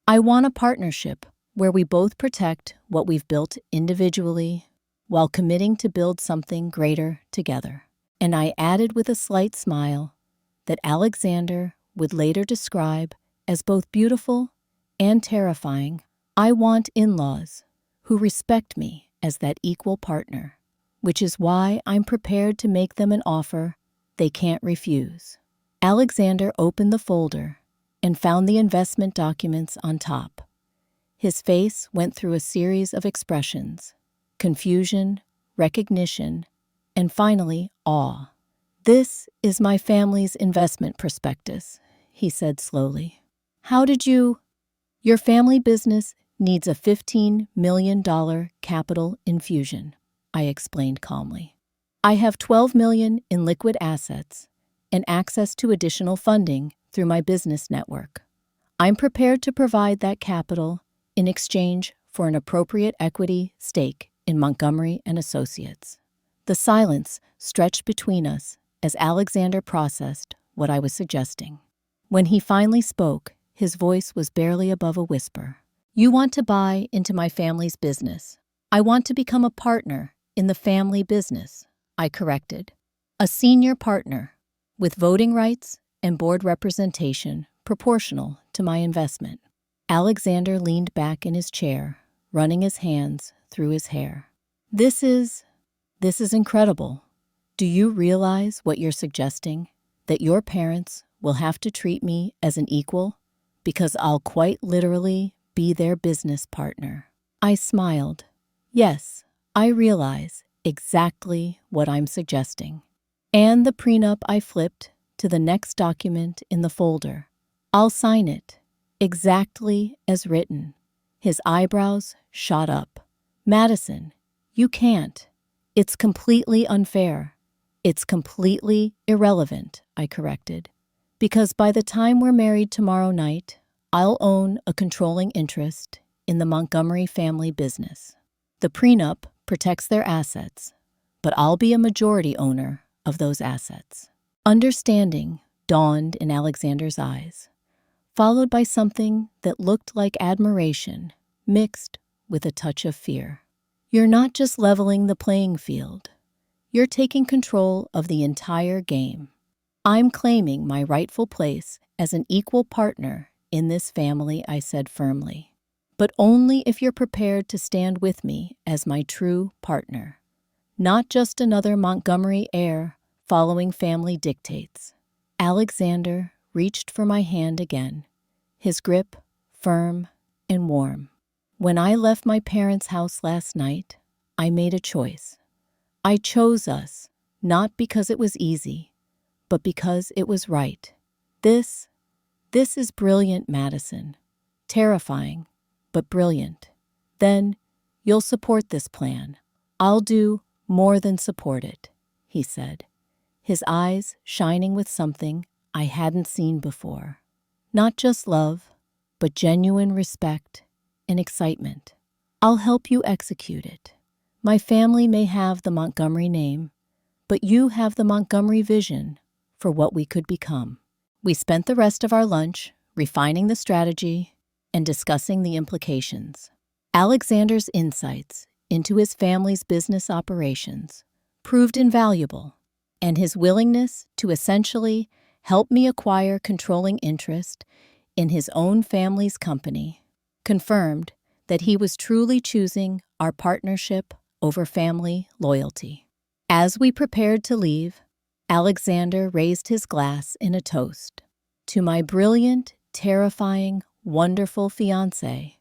"I want a partnership where we both protect what we've built individually while committing to build something greater together." And I added with a slight smile that Alexander would later describe as both beautiful and terrifying. "I want in-laws who respect me as that equal partner, which is why I'm prepared to make them an offer they can't refuse." Alexander opened the folder and found the investment documents on top. His face went through a series of expressions: confusion, recognition, and finally, awe. "This is my family's investment prospectus," he said slowly. "How did you—" "Your family business needs a $15 million capital infusion," I explained calmly. "I have $12 million in liquid assets and access to additional funding through my business network. I'm prepared to provide that capital in exchange for an appropriate equity stake in Montgomery and Associates." The silence stretched between us as Alexander processed what I was suggesting. When he finally spoke, his voice was barely above a whisper. "You want to buy into my family's business. I want to become a partner in the family business," I corrected. "A senior partner with voting rights and board representation proportional to my investment." Alexander leaned back in his chair, running his hands through his hair. This is incredible. Do you realize what you're suggesting? That your parents will have to treat me as an equal because I'll quite literally be their business partner." I smiled. "Yes, I realize exactly what I'm suggesting." And the prenup I flipped to the next document in the folder. "I'll sign it, exactly as written." His eyebrows shot up. "Madison, you can't. It's completely unfair." "It's completely irrelevant," I corrected, "because by the time we're married tomorrow night, I'll own a controlling interest in the Montgomery family business. The prenup protects their assets, but I'll be a majority owner of those assets." Understanding dawned in Alexander's eyes, followed by something that looked like admiration mixed with a touch of fear. "You're not just leveling the playing field. You're taking control of the entire game. I'm claiming my rightful place as an equal partner in this family," I said firmly. "But only if you're prepared to stand with me as my true partner, not just another Montgomery heir following family dictates." Alexander reached for my hand again, his grip firm and warm. "When I left my parents' house last night, I made a choice. I chose us, not because it was easy, but because it was right. This is brilliant, Madison. Terrifying, but brilliant. Then you'll support this plan." "I'll do more than support it," he said, his eyes shining with something I hadn't seen before. Not just love, but genuine respect and excitement. "I'll help you execute it. My family may have the Montgomery name, but you have the Montgomery vision for what we could become." We spent the rest of our lunch refining the strategy and discussing the implications. Alexander's insights into his family's business operations proved invaluable, and his willingness to essentially help me acquire controlling interest in his own family's company confirmed that he was truly choosing our partnership over family loyalty. As we prepared to leave, Alexander raised his glass in a toast to my brilliant, terrifying, wonderful fiancé,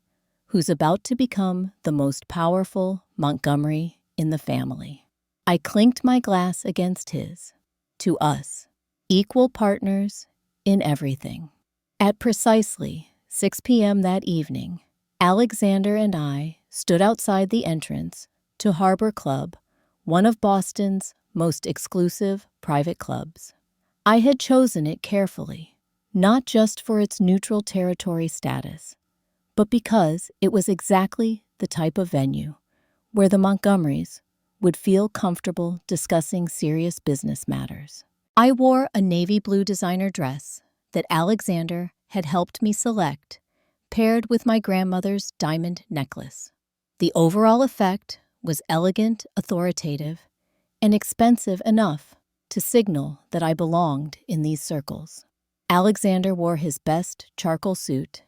who's about to become the most powerful Montgomery in the family. I clinked my glass against his. To us, equal partners in everything. At precisely 6 p.m. that evening, Alexander and I stood outside the entrance to Harbor Club, one of Boston's most exclusive private clubs. I had chosen it carefully, not just for its neutral territory status, but because it was exactly the type of venue where the Montgomerys would feel comfortable discussing serious business matters. I wore a navy blue designer dress that Alexander had helped me select, paired with my grandmother's diamond necklace. The overall effect was elegant, authoritative, and expensive enough to signal that I belonged in these circles. Alexander wore his best charcoal suit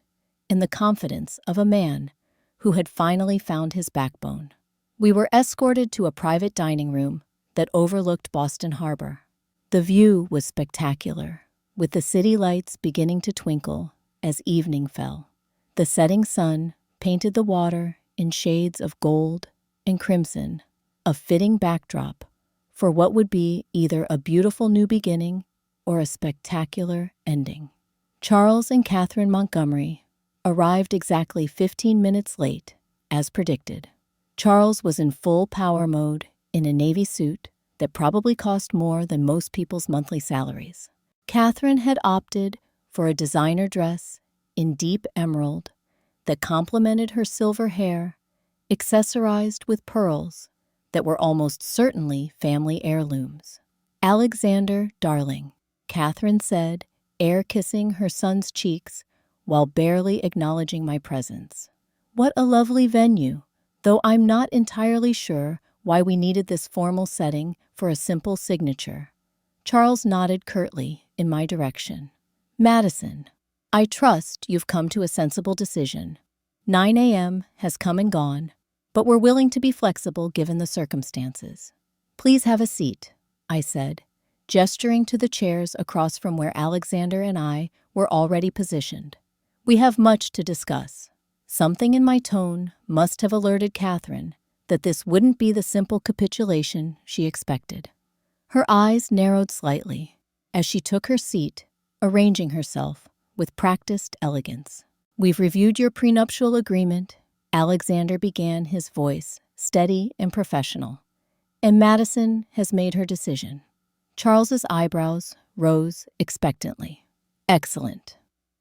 in the confidence of a man who had finally found his backbone. We were escorted to a private dining room that overlooked Boston Harbor. The view was spectacular, with the city lights beginning to twinkle as evening fell. The setting sun painted the water in shades of gold and crimson, a fitting backdrop for what would be either a beautiful new beginning or a spectacular ending. Charles and Catherine Montgomery arrived exactly 15 minutes late, as predicted. Charles was in full power mode in a navy suit that probably cost more than most people's monthly salaries. Catherine had opted for a designer dress in deep emerald that complemented her silver hair, accessorized with pearls that were almost certainly family heirlooms. "Alexander, darling," Catherine said, air-kissing her son's cheeks while barely acknowledging my presence. "What a lovely venue, though I'm not entirely sure why we needed this formal setting for a simple signature." Charles nodded curtly in my direction. "Madison, I trust you've come to a sensible decision. 9 a.m. has come and gone, but we're willing to be flexible given the circumstances. Please have a seat," I said, gesturing to the chairs across from where Alexander and I were already positioned. "We have much to discuss." Something in my tone must have alerted Catherine that this wouldn't be the simple capitulation she expected. Her eyes narrowed slightly as she took her seat, arranging herself with practiced elegance. "We've reviewed your prenuptial agreement," Alexander began, his voice steady and professional, "and Madison has made her decision." Charles's eyebrows rose expectantly. "Excellent.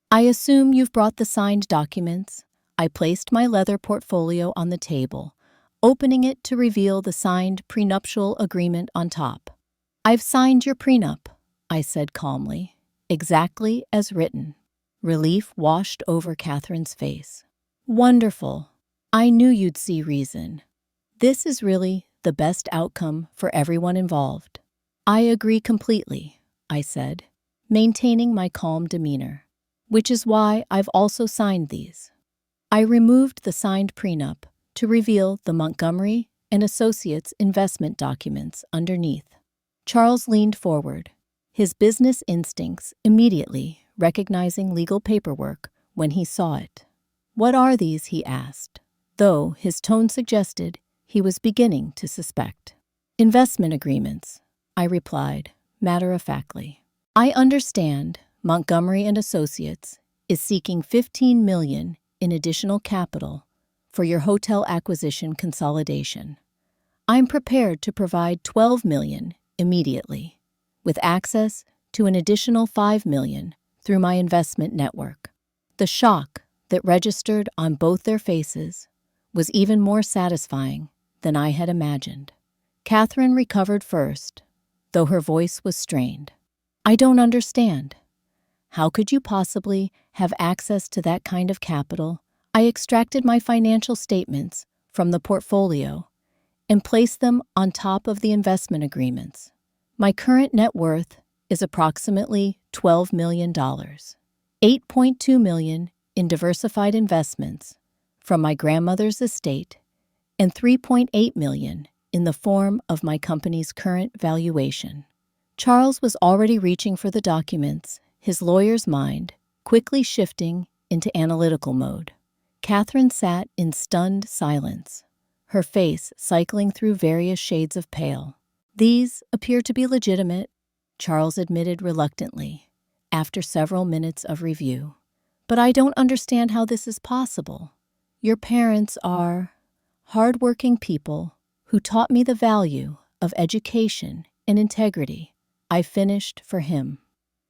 I assume you've brought the signed documents." I placed my leather portfolio on the table, opening it to reveal the signed prenuptial agreement on top. "I've signed your prenup," I said calmly, "exactly as written." Relief washed over Catherine's face. "Wonderful. I knew you'd see reason. This is really the best outcome for everyone involved." "I agree completely," I said, maintaining my calm demeanor, "which is why I've also signed these." I removed the signed prenup to reveal the Montgomery and Associates investment documents underneath. Charles leaned forward, his business instincts immediately recognizing legal paperwork when he saw it. "What are these?" he asked, though his tone suggested he was beginning to suspect. "Investment agreements," I replied, matter-of-factly. "I understand Montgomery and Associates is seeking $15 million in additional capital for your hotel acquisition consolidation. I'm prepared to provide $12 million immediately, with access to an additional $5 million through my investment network." The shock that registered on both their faces was even more satisfying than I had imagined. Catherine recovered first, though her voice was strained. "I don't understand. How could you possibly have access to that kind of capital?" I extracted my financial statements from the portfolio and placed them on top of the investment agreements. "My current net worth is approximately $12 million, $8.2 million in diversified investments from my grandmother's estate and $3.8 million in the form of my company's current valuation. Charles was already reaching for the documents, his lawyer's mind quickly shifting into analytical mode. Catherine sat in stunned silence, her face cycling through various shades of pale. These appear to be legitimate, Charles admitted reluctantly, after several minutes of review. But I don't understand how this is possible. Your parents are hardworking people who taught me the value of education and integrity. I finished for him.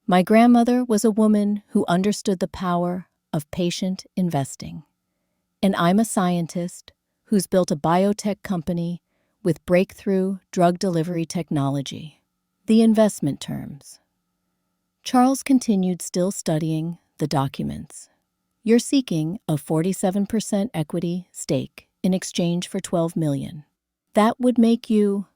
My grandmother was a woman who understood the power of patient investing. And I'm a scientist who's built a biotech company with breakthrough drug delivery technology. The investment terms. Charles continued, still studying the documents. You're seeking a 47% equity stake in exchange for $12 million. That would make you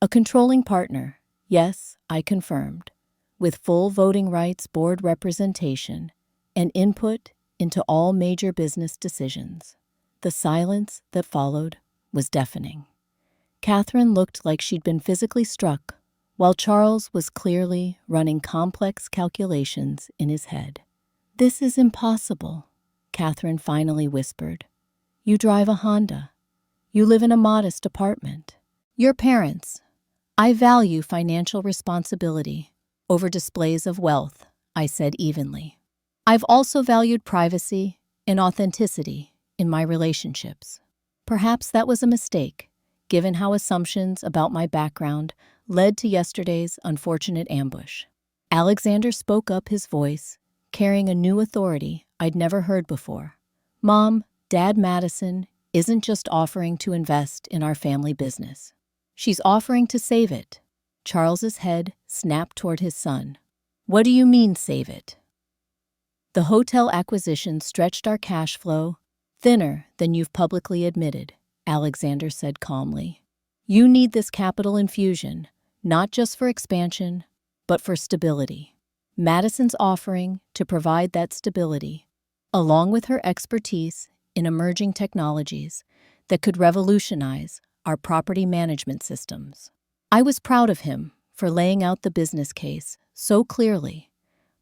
a controlling partner. Yes, I confirmed, with full voting rights, board representation, and input into all major business decisions. The silence that followed was deafening. Catherine looked like she'd been physically struck, while Charles was clearly running complex calculations in his head. This is impossible, Catherine finally whispered. You drive a Honda. You live in a modest apartment. Your parents. I value financial responsibility over displays of wealth, I said evenly. I've also valued privacy and authenticity in my relationships. Perhaps that was a mistake, given how assumptions about my background led to yesterday's unfortunate ambush. Alexander spoke up, his voice carrying a new authority I'd never heard before. Mom, Dad, Madison isn't just offering to invest in our family business. She's offering to save it. Charles's head snapped toward his son. What do you mean, save it? The hotel acquisition stretched our cash flow thinner than you've publicly admitted, Alexander said calmly. You need this capital infusion, not just for expansion, but for stability. Madison's offering to provide that stability, along with her expertise in emerging technologies that could revolutionize our property management systems. I was proud of him for laying out the business case so clearly,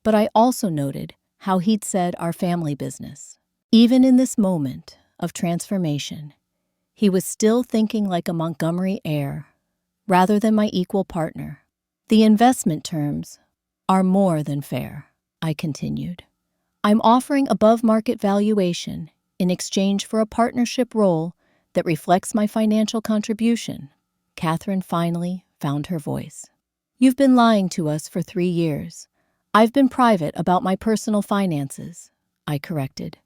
but I also noted how he'd said our family business. Even in this moment of transformation, he was still thinking like a Montgomery heir rather than my equal partner. The investment terms are more than fair, I continued. I'm offering above-market valuation in exchange for a partnership role that reflects my financial contribution. Catherine finally found her voice. You've been lying to us for 3 years. I've been private about my personal finances, I corrected.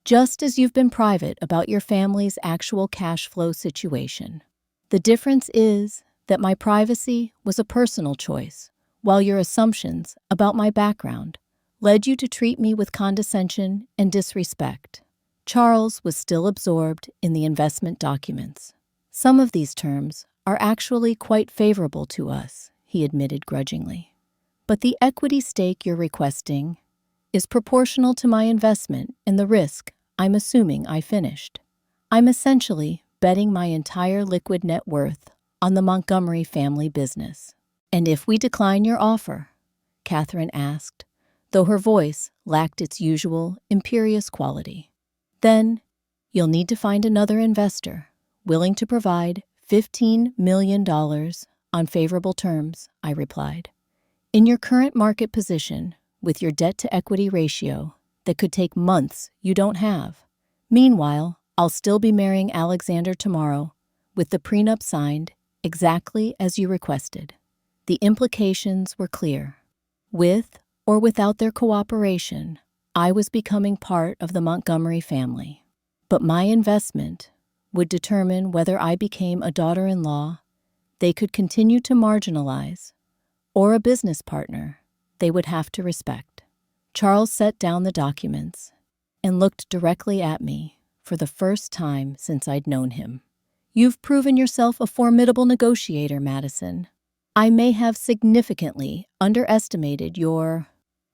Just as you've been private about your family's actual cash flow situation. The difference is that my privacy was a personal choice, while your assumptions about my background led you to treat me with condescension and disrespect. Charles was still absorbed in the investment documents. Some of these terms are actually quite favorable to us, he admitted grudgingly. But the equity stake you're requesting is proportional to my investment and the risk I'm assuming I finished. I'm essentially betting my entire liquid net worth on the Montgomery family business. And if we decline your offer, Catherine asked, though her voice lacked its usual imperious quality, then you'll need to find another investor willing to provide $15 million on favorable terms, I replied. In your current market position, with your debt-to-equity ratio that could take months you don't have. Meanwhile, I'll still be marrying Alexander tomorrow, with the prenup signed exactly as you requested. The implications were clear. With or without their cooperation, I was becoming part of the Montgomery family. But my investment would determine whether I became a daughter-in-law they could continue to marginalize, or a business partner they would have to respect. Charles set down the documents and looked directly at me for the first time since I'd known him. You've proven yourself a formidable negotiator, Madison. I may have significantly underestimated your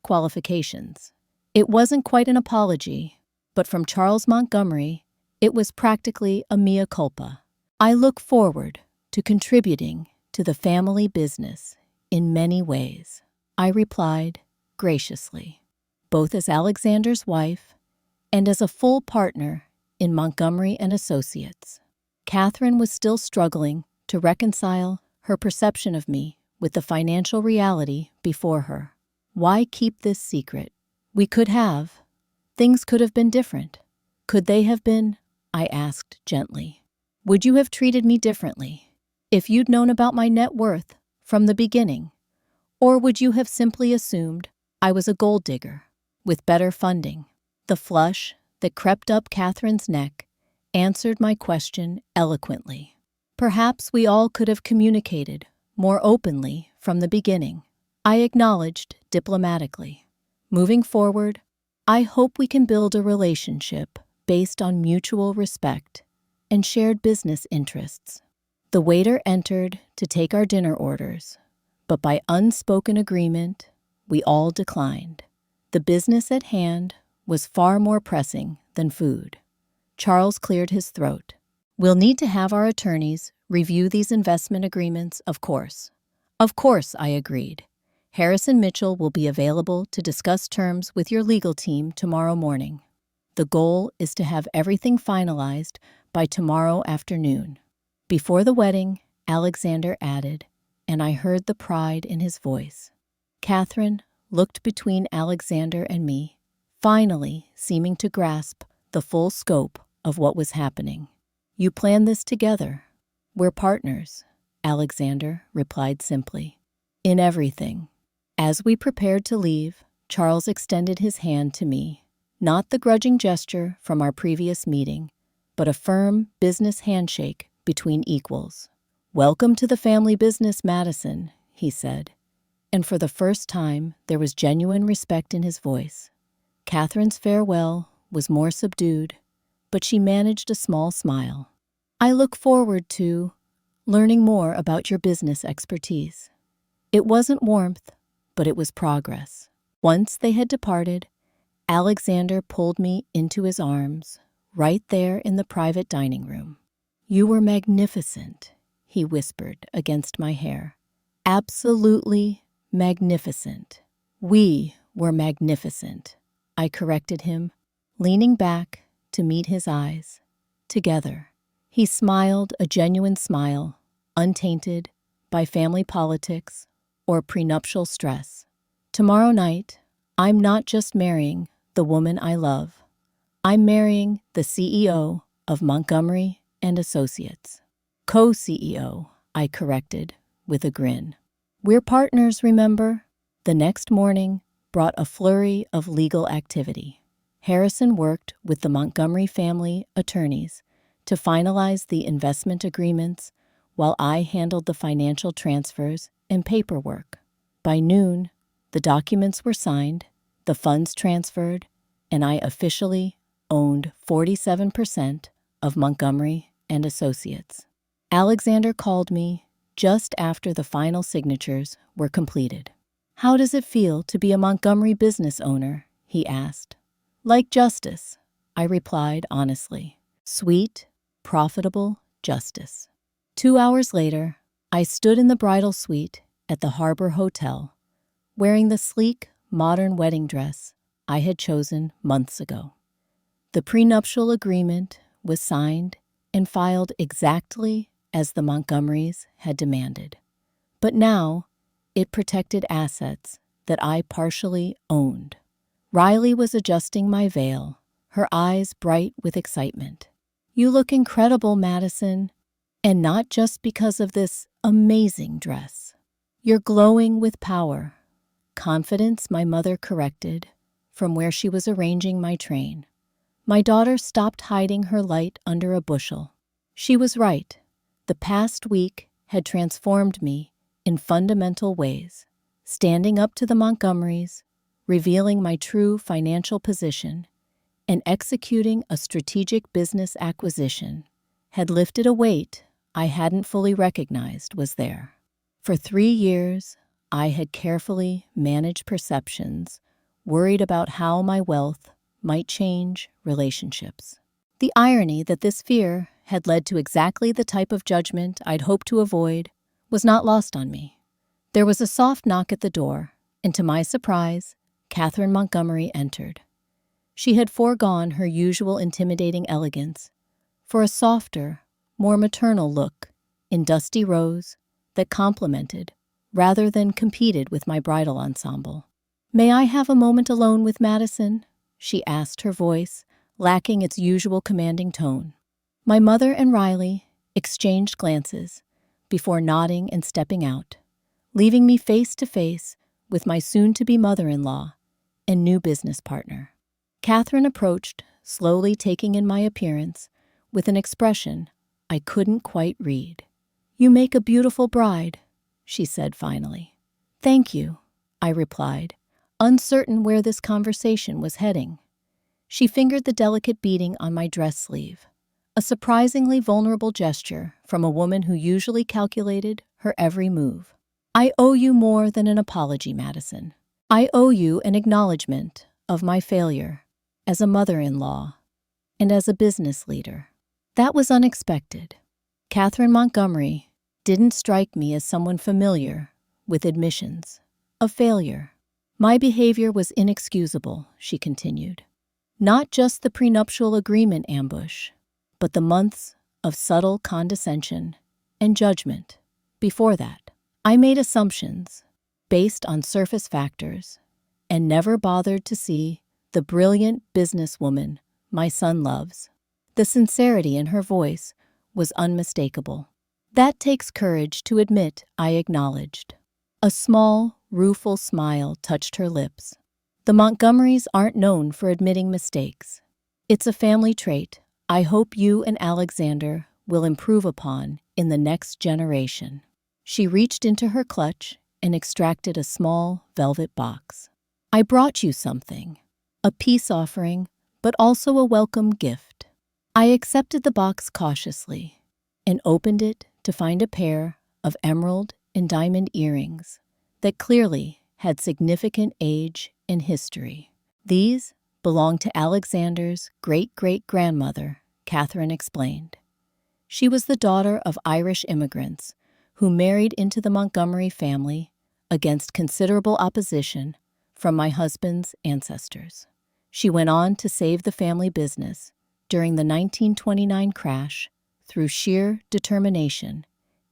qualifications. It wasn't quite an apology, but from Charles Montgomery, it was practically a mea culpa. I look forward to contributing to the family business in many ways, I replied graciously, both as Alexander's wife and as a full partner in Montgomery and Associates. Catherine was still struggling to reconcile her perception of me with the financial reality before her. Why keep this secret? We could have. Things could have been different. Could they have been? I asked gently. Would you have treated me differently if you'd known about my net worth from the beginning? Or would you have simply assumed I was a gold digger with better funding? The flush that crept up Catherine's neck answered my question eloquently. Perhaps we all could have communicated more openly from the beginning, I acknowledged diplomatically. Moving forward, I hope we can build a relationship based on mutual respect and shared business interests. The waiter entered to take our dinner orders, but by unspoken agreement, we all declined. The business at hand was far more pressing than food. Charles cleared his throat. We'll need to have our attorneys review these investment agreements, of course. Of course, I agreed. Harrison Mitchell will be available to discuss terms with your legal team tomorrow morning. The goal is to have everything finalized by tomorrow afternoon. Before the wedding, Alexander added, and I heard the pride in his voice. Catherine looked between Alexander and me, finally seeming to grasp the full scope of what was happening. You planned this together. We're partners, Alexander replied simply. In everything. As we prepared to leave, Charles extended his hand to me, not the grudging gesture from our previous meeting, but a firm business handshake between equals. Welcome to the family business, Madison, he said, and for the first time there was genuine respect in his voice. Catherine's farewell was more subdued, but she managed a small smile. I look forward to learning more about your business expertise. It wasn't warmth, but it was progress. Once they had departed, Alexander pulled me into his arms, right there in the private dining room. You were magnificent, he whispered against my hair. Absolutely magnificent. We were magnificent, I corrected him, leaning back to meet his eyes. Together. He smiled a genuine smile, untainted by family politics or prenuptial stress. Tomorrow night, I'm not just marrying the woman I love. I'm marrying the CEO of Montgomery and Associates. Co-CEO, I corrected with a grin. We're partners, remember? The next morning brought a flurry of legal activity. Harrison worked with the Montgomery family attorneys to finalize the investment agreements while I handled the financial transfers and paperwork. By noon, the documents were signed, the funds transferred, and I officially owned 47% of Montgomery and Associates. Alexander called me just after the final signatures were completed. How does it feel to be a Montgomery business owner? He asked. Like justice, I replied honestly. Sweet, profitable justice. 2 hours later, I stood in the bridal suite at the Harbor Hotel, wearing the sleek, modern wedding dress I had chosen months ago. The prenuptial agreement was signed and filed exactly as the Montgomerys had demanded. But now, it protected assets that I partially owned. Riley was adjusting my veil, her eyes bright with excitement. You look incredible, Madison, and not just because of this amazing dress. You're glowing with power. Confidence, my mother corrected, from where she was arranging my train. My daughter stopped hiding her light under a bushel. She was right. The past week had transformed me in fundamental ways, standing up to the Montgomerys, revealing my true financial position, and executing a strategic business acquisition had lifted a weight I hadn't fully recognized was there. For 3 years, I had carefully managed perceptions, worried about how my wealth might change relationships. The irony that this fear had led to exactly the type of judgment I'd hoped to avoid was not lost on me. There was a soft knock at the door, and to my surprise, Catherine Montgomery entered. She had foregone her usual intimidating elegance for a softer, more maternal look in dusty rose that complemented rather than competed with my bridal ensemble. "May I have a moment alone with Madison?" she asked, her voice lacking its usual commanding tone. My mother and Riley exchanged glances before nodding and stepping out, leaving me face to face with my soon-to-be mother-in-law and new business partner. Catherine approached, slowly taking in my appearance with an expression I couldn't quite read. "You make a beautiful bride," she said finally. "Thank you," I replied, uncertain where this conversation was heading. She fingered the delicate beading on my dress sleeve, a surprisingly vulnerable gesture from a woman who usually calculated her every move. "I owe you more than an apology, Madison. I owe you an acknowledgement of my failure as a mother-in-law and as a business leader." That was unexpected. Catherine Montgomery didn't strike me as someone familiar with admissions of failure. "My behavior was inexcusable," she continued. "Not just the prenuptial agreement ambush, but the months of subtle condescension and judgment before that. I made assumptions based on surface factors and never bothered to see the brilliant businesswoman my son loves." The sincerity in her voice was unmistakable. "That takes courage to admit," I acknowledged. A small, rueful smile touched her lips. "The Montgomerys aren't known for admitting mistakes. It's a family trait I hope you and Alexander will improve upon in the next generation." She reached into her clutch and extracted a small velvet box. "I brought you something, a peace offering, but also a welcome gift." I accepted the box cautiously and opened it to find a pair of emerald and diamond earrings that clearly had significant age and history. "These belong to Alexander's great-great-grandmother," Catherine explained. "She was the daughter of Irish immigrants who married into the Montgomery family against considerable opposition from my husband's ancestors. She went on to save the family business during the 1929 crash through sheer determination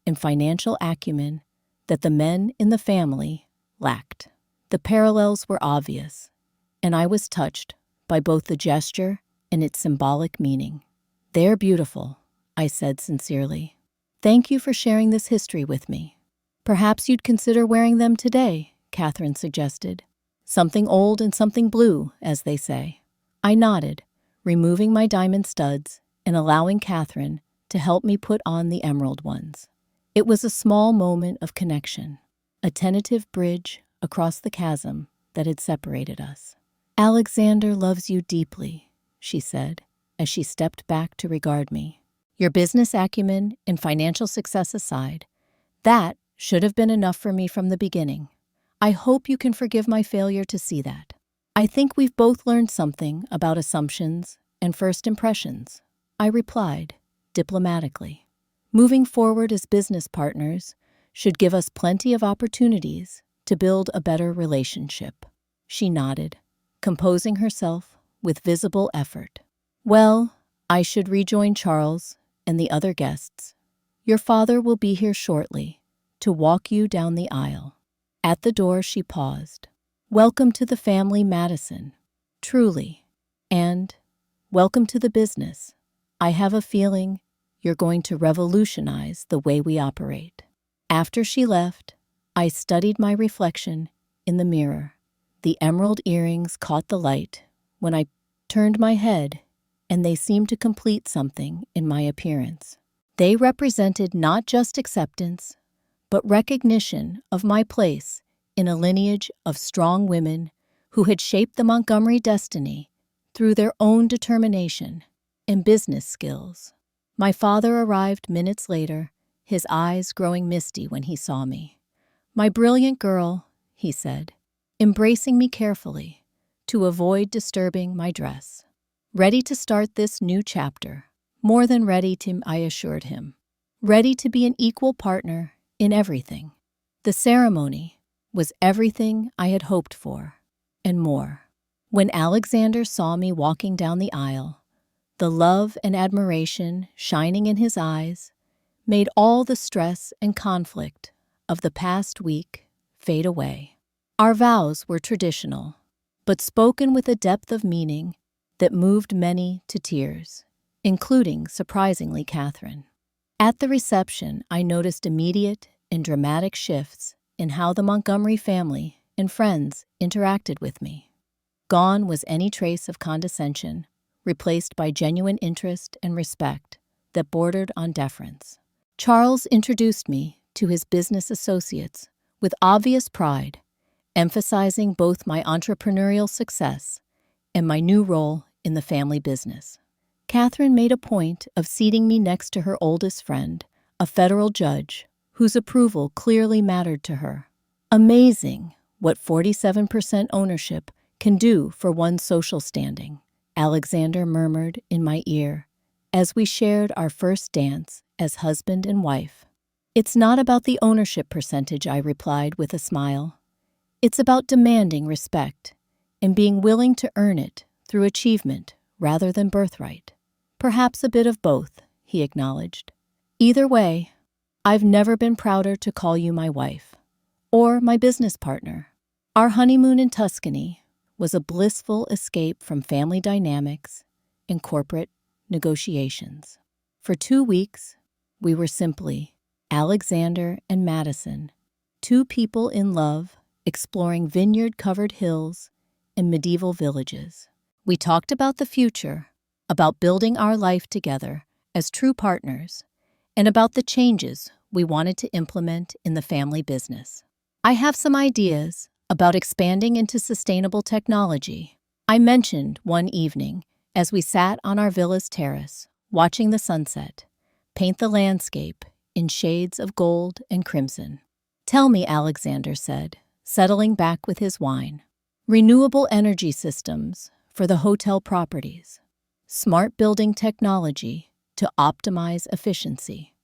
and financial acumen that the men in the family lacked." The parallels were obvious, and I was touched by both the gesture and its symbolic meaning. "They're beautiful," I said sincerely. "Thank you for sharing this history with me. Perhaps you'd consider wearing them today," Catherine suggested. "Something old and something blue, as they say." I nodded, removing my diamond studs and allowing Catherine to help me put on the emerald ones. It was a small moment of connection, a tentative bridge across the chasm that had separated us. "Alexander loves you deeply," she said, as she stepped back to regard me. "Your business acumen and financial success aside, that should have been enough for me from the beginning. I hope you can forgive my failure to see that. I think we've both learned something about assumptions and first impressions," I replied diplomatically. "Moving forward as business partners should give us plenty of opportunities to build a better relationship." She nodded, composing herself with visible effort. "Well, I should rejoin Charles and the other guests. Your father will be here shortly to walk you down the aisle." At the door she paused. "Welcome to the family, Madison. Truly. And welcome to the business. I have a feeling you're going to revolutionize the way we operate." After she left, I studied my reflection in the mirror. The emerald earrings caught the light when I turned my head, and they seemed to complete something in my appearance. They represented not just acceptance, but recognition of my place in a lineage of strong women who had shaped the Montgomery destiny through their own determination and business skills. My father arrived minutes later, his eyes growing misty when he saw me. "My brilliant girl," he said, embracing me carefully to avoid disturbing my dress. "Ready to start this new chapter, More than ready to, I assured him. Ready to be an equal partner in everything. The ceremony was everything I had hoped for, and more. When Alexander saw me walking down the aisle, the love and admiration shining in his eyes made all the stress and conflict of the past week fade away. Our vows were traditional, but spoken with a depth of meaning that moved many to tears, including, surprisingly, Catherine. At the reception, I noticed immediate and dramatic shifts in how the Montgomery family and friends interacted with me. Gone was any trace of condescension, replaced by genuine interest and respect that bordered on deference. Charles introduced me to his business associates with obvious pride, emphasizing both my entrepreneurial success and my new role in the family business. Catherine made a point of seating me next to her oldest friend, a federal judge, whose approval clearly mattered to her. Amazing what 47% ownership can do for one's social standing, Alexander murmured in my ear as we shared our first dance as husband and wife. It's not about the ownership percentage, I replied with a smile. It's about demanding respect and being willing to earn it through achievement rather than birthright. Perhaps a bit of both, he acknowledged. Either way, I've never been prouder to call you my wife or my business partner. Our honeymoon in Tuscany was a blissful escape from family dynamics and corporate negotiations. For 2 weeks, we were simply Alexander and Madison, two people in love exploring vineyard-covered hills and medieval villages. We talked about the future, about building our life together as true partners, and about the changes we wanted to implement in the family business. I have some ideas about expanding into sustainable technology, I mentioned one evening as we sat on our villa's terrace, watching the sunset paint the landscape in shades of gold and crimson. Tell me, Alexander said, settling back with his wine. Renewable energy systems for the hotel properties. Smart building technology to optimize efficiency.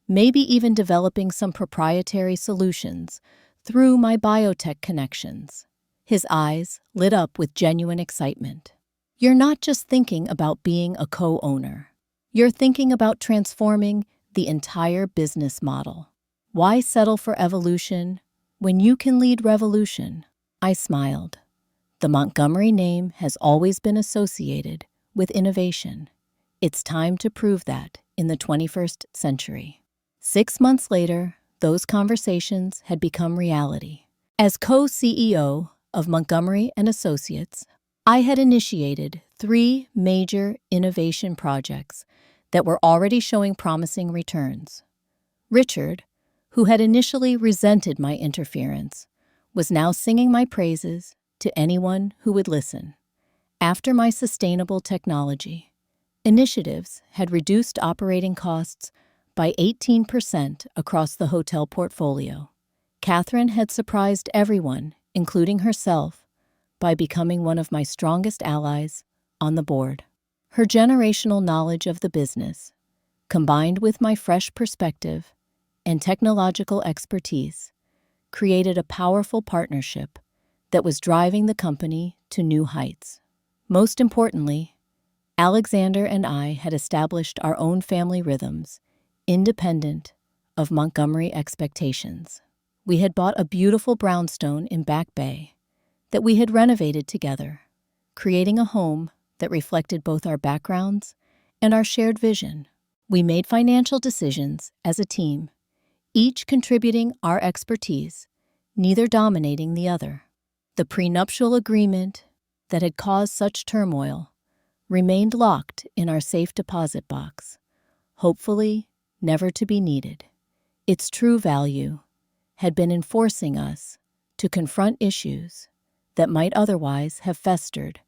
Maybe even developing some proprietary solutions through my biotech connections. His eyes lit up with genuine excitement. You're not just thinking about being a co-owner. You're thinking about transforming the entire business model. Why settle for evolution when you can lead revolution? I smiled. The Montgomery name has always been associated with innovation. It's time to prove that in the 21st century. 6 months later, those conversations had become reality. As co-CEO of Montgomery and Associates, I had initiated 3 major innovation projects that were already showing promising returns. Richard, who had initially resented my interference, was now singing my praises to anyone who would listen. After my sustainable technology initiatives had reduced operating costs by 18% across the hotel portfolio, Catherine had surprised everyone, including herself, by becoming one of my strongest allies on the board. Her generational knowledge of the business, combined with my fresh perspective and technological expertise, created a powerful partnership that was driving the company to new heights. Most importantly, Alexander and I had established our own family rhythms, independent of Montgomery expectations. We had bought a beautiful brownstone in Back Bay that we had renovated together, creating a home that reflected both our backgrounds and our shared vision. We made financial decisions as a team, each contributing our expertise, neither dominating the other. The prenuptial agreement that had caused such turmoil remained locked in our safe deposit box, hopefully never to be needed. Its true value had been in forcing us to confront issues that might otherwise have festered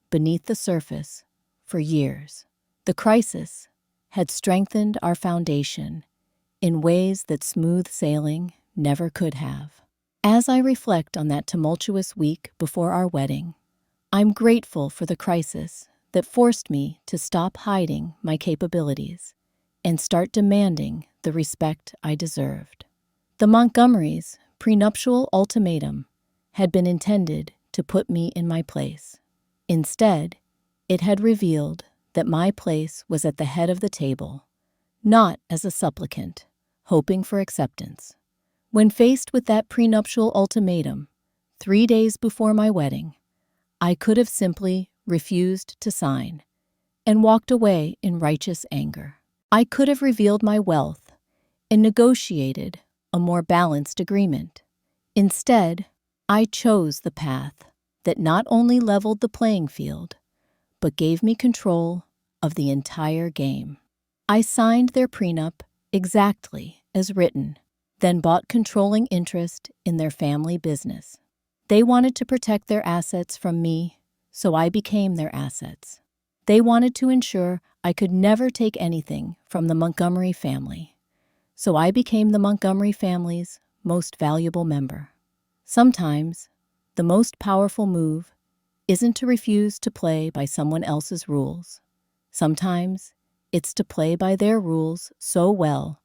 beneath the surface for years. The crisis had strengthened our foundation in ways that smooth sailing never could have. As I reflect on that tumultuous week before our wedding, I'm grateful for the crisis that forced me to stop hiding my capabilities and start demanding the respect I deserved. The Montgomerys' prenuptial ultimatum had been intended to put me in my place. Instead, it had revealed that my place was at the head of the table, not as a supplicant, hoping for acceptance. When faced with that prenuptial ultimatum, 3 days before my wedding, I could have simply refused to sign and walked away in righteous anger. I could have revealed my wealth and negotiated a more balanced agreement. Instead, I chose the path that not only leveled the playing field, but gave me control of the entire game. I signed their prenup exactly as written, then bought controlling interest in their family business. They wanted to protect their assets from me, so I became their assets. They wanted to ensure I could never take anything from the Montgomery family, so I became the Montgomery family's most valuable member. Sometimes, the most powerful move isn't to refuse to play by someone else's rules. Sometimes, it's to play by their rules so well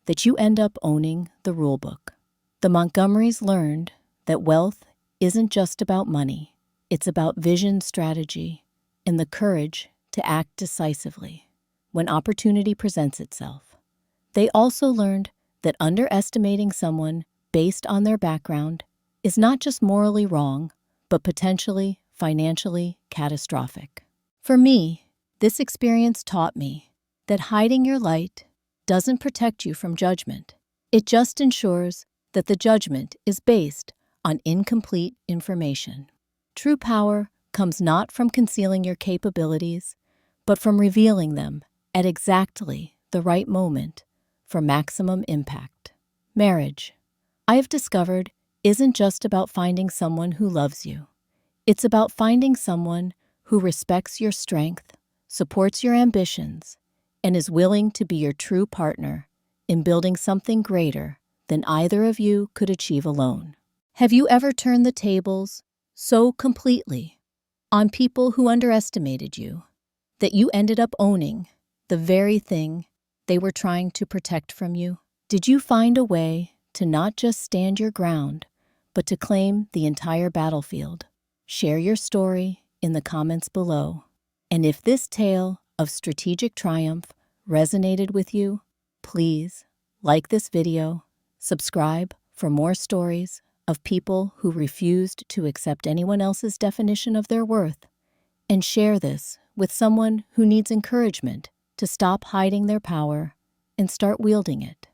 that you end up owning the rulebook. The Montgomerys learned that wealth isn't just about money. It's about vision, strategy, and the courage to act decisively when opportunity presents itself. They also learned that underestimating someone based on their background is not just morally wrong, but potentially financially catastrophic. For me, this experience taught me that hiding your light doesn't protect you from judgment. It just ensures that the judgment is based on incomplete information. True power comes not from concealing your capabilities, but from revealing them at exactly the right moment for maximum impact. Marriage, I have discovered, isn't just about finding someone who loves you. It's about finding someone who respects your strength, supports your ambitions, and is willing to be your true partner in building something greater than either of you could achieve alone. Have you ever turned the tables so completely on people who underestimated you that you ended up owning the very thing they were trying to protect from you? Did you find a way to not just stand your ground, but to claim the entire battlefield? Share your story in the comments below. And if this tale of strategic triumph resonated with you, please like this video, subscribe for more stories of people who refused to accept anyone else's definition of their worth, and share this with someone who needs encouragement to stop hiding their power and start wielding it.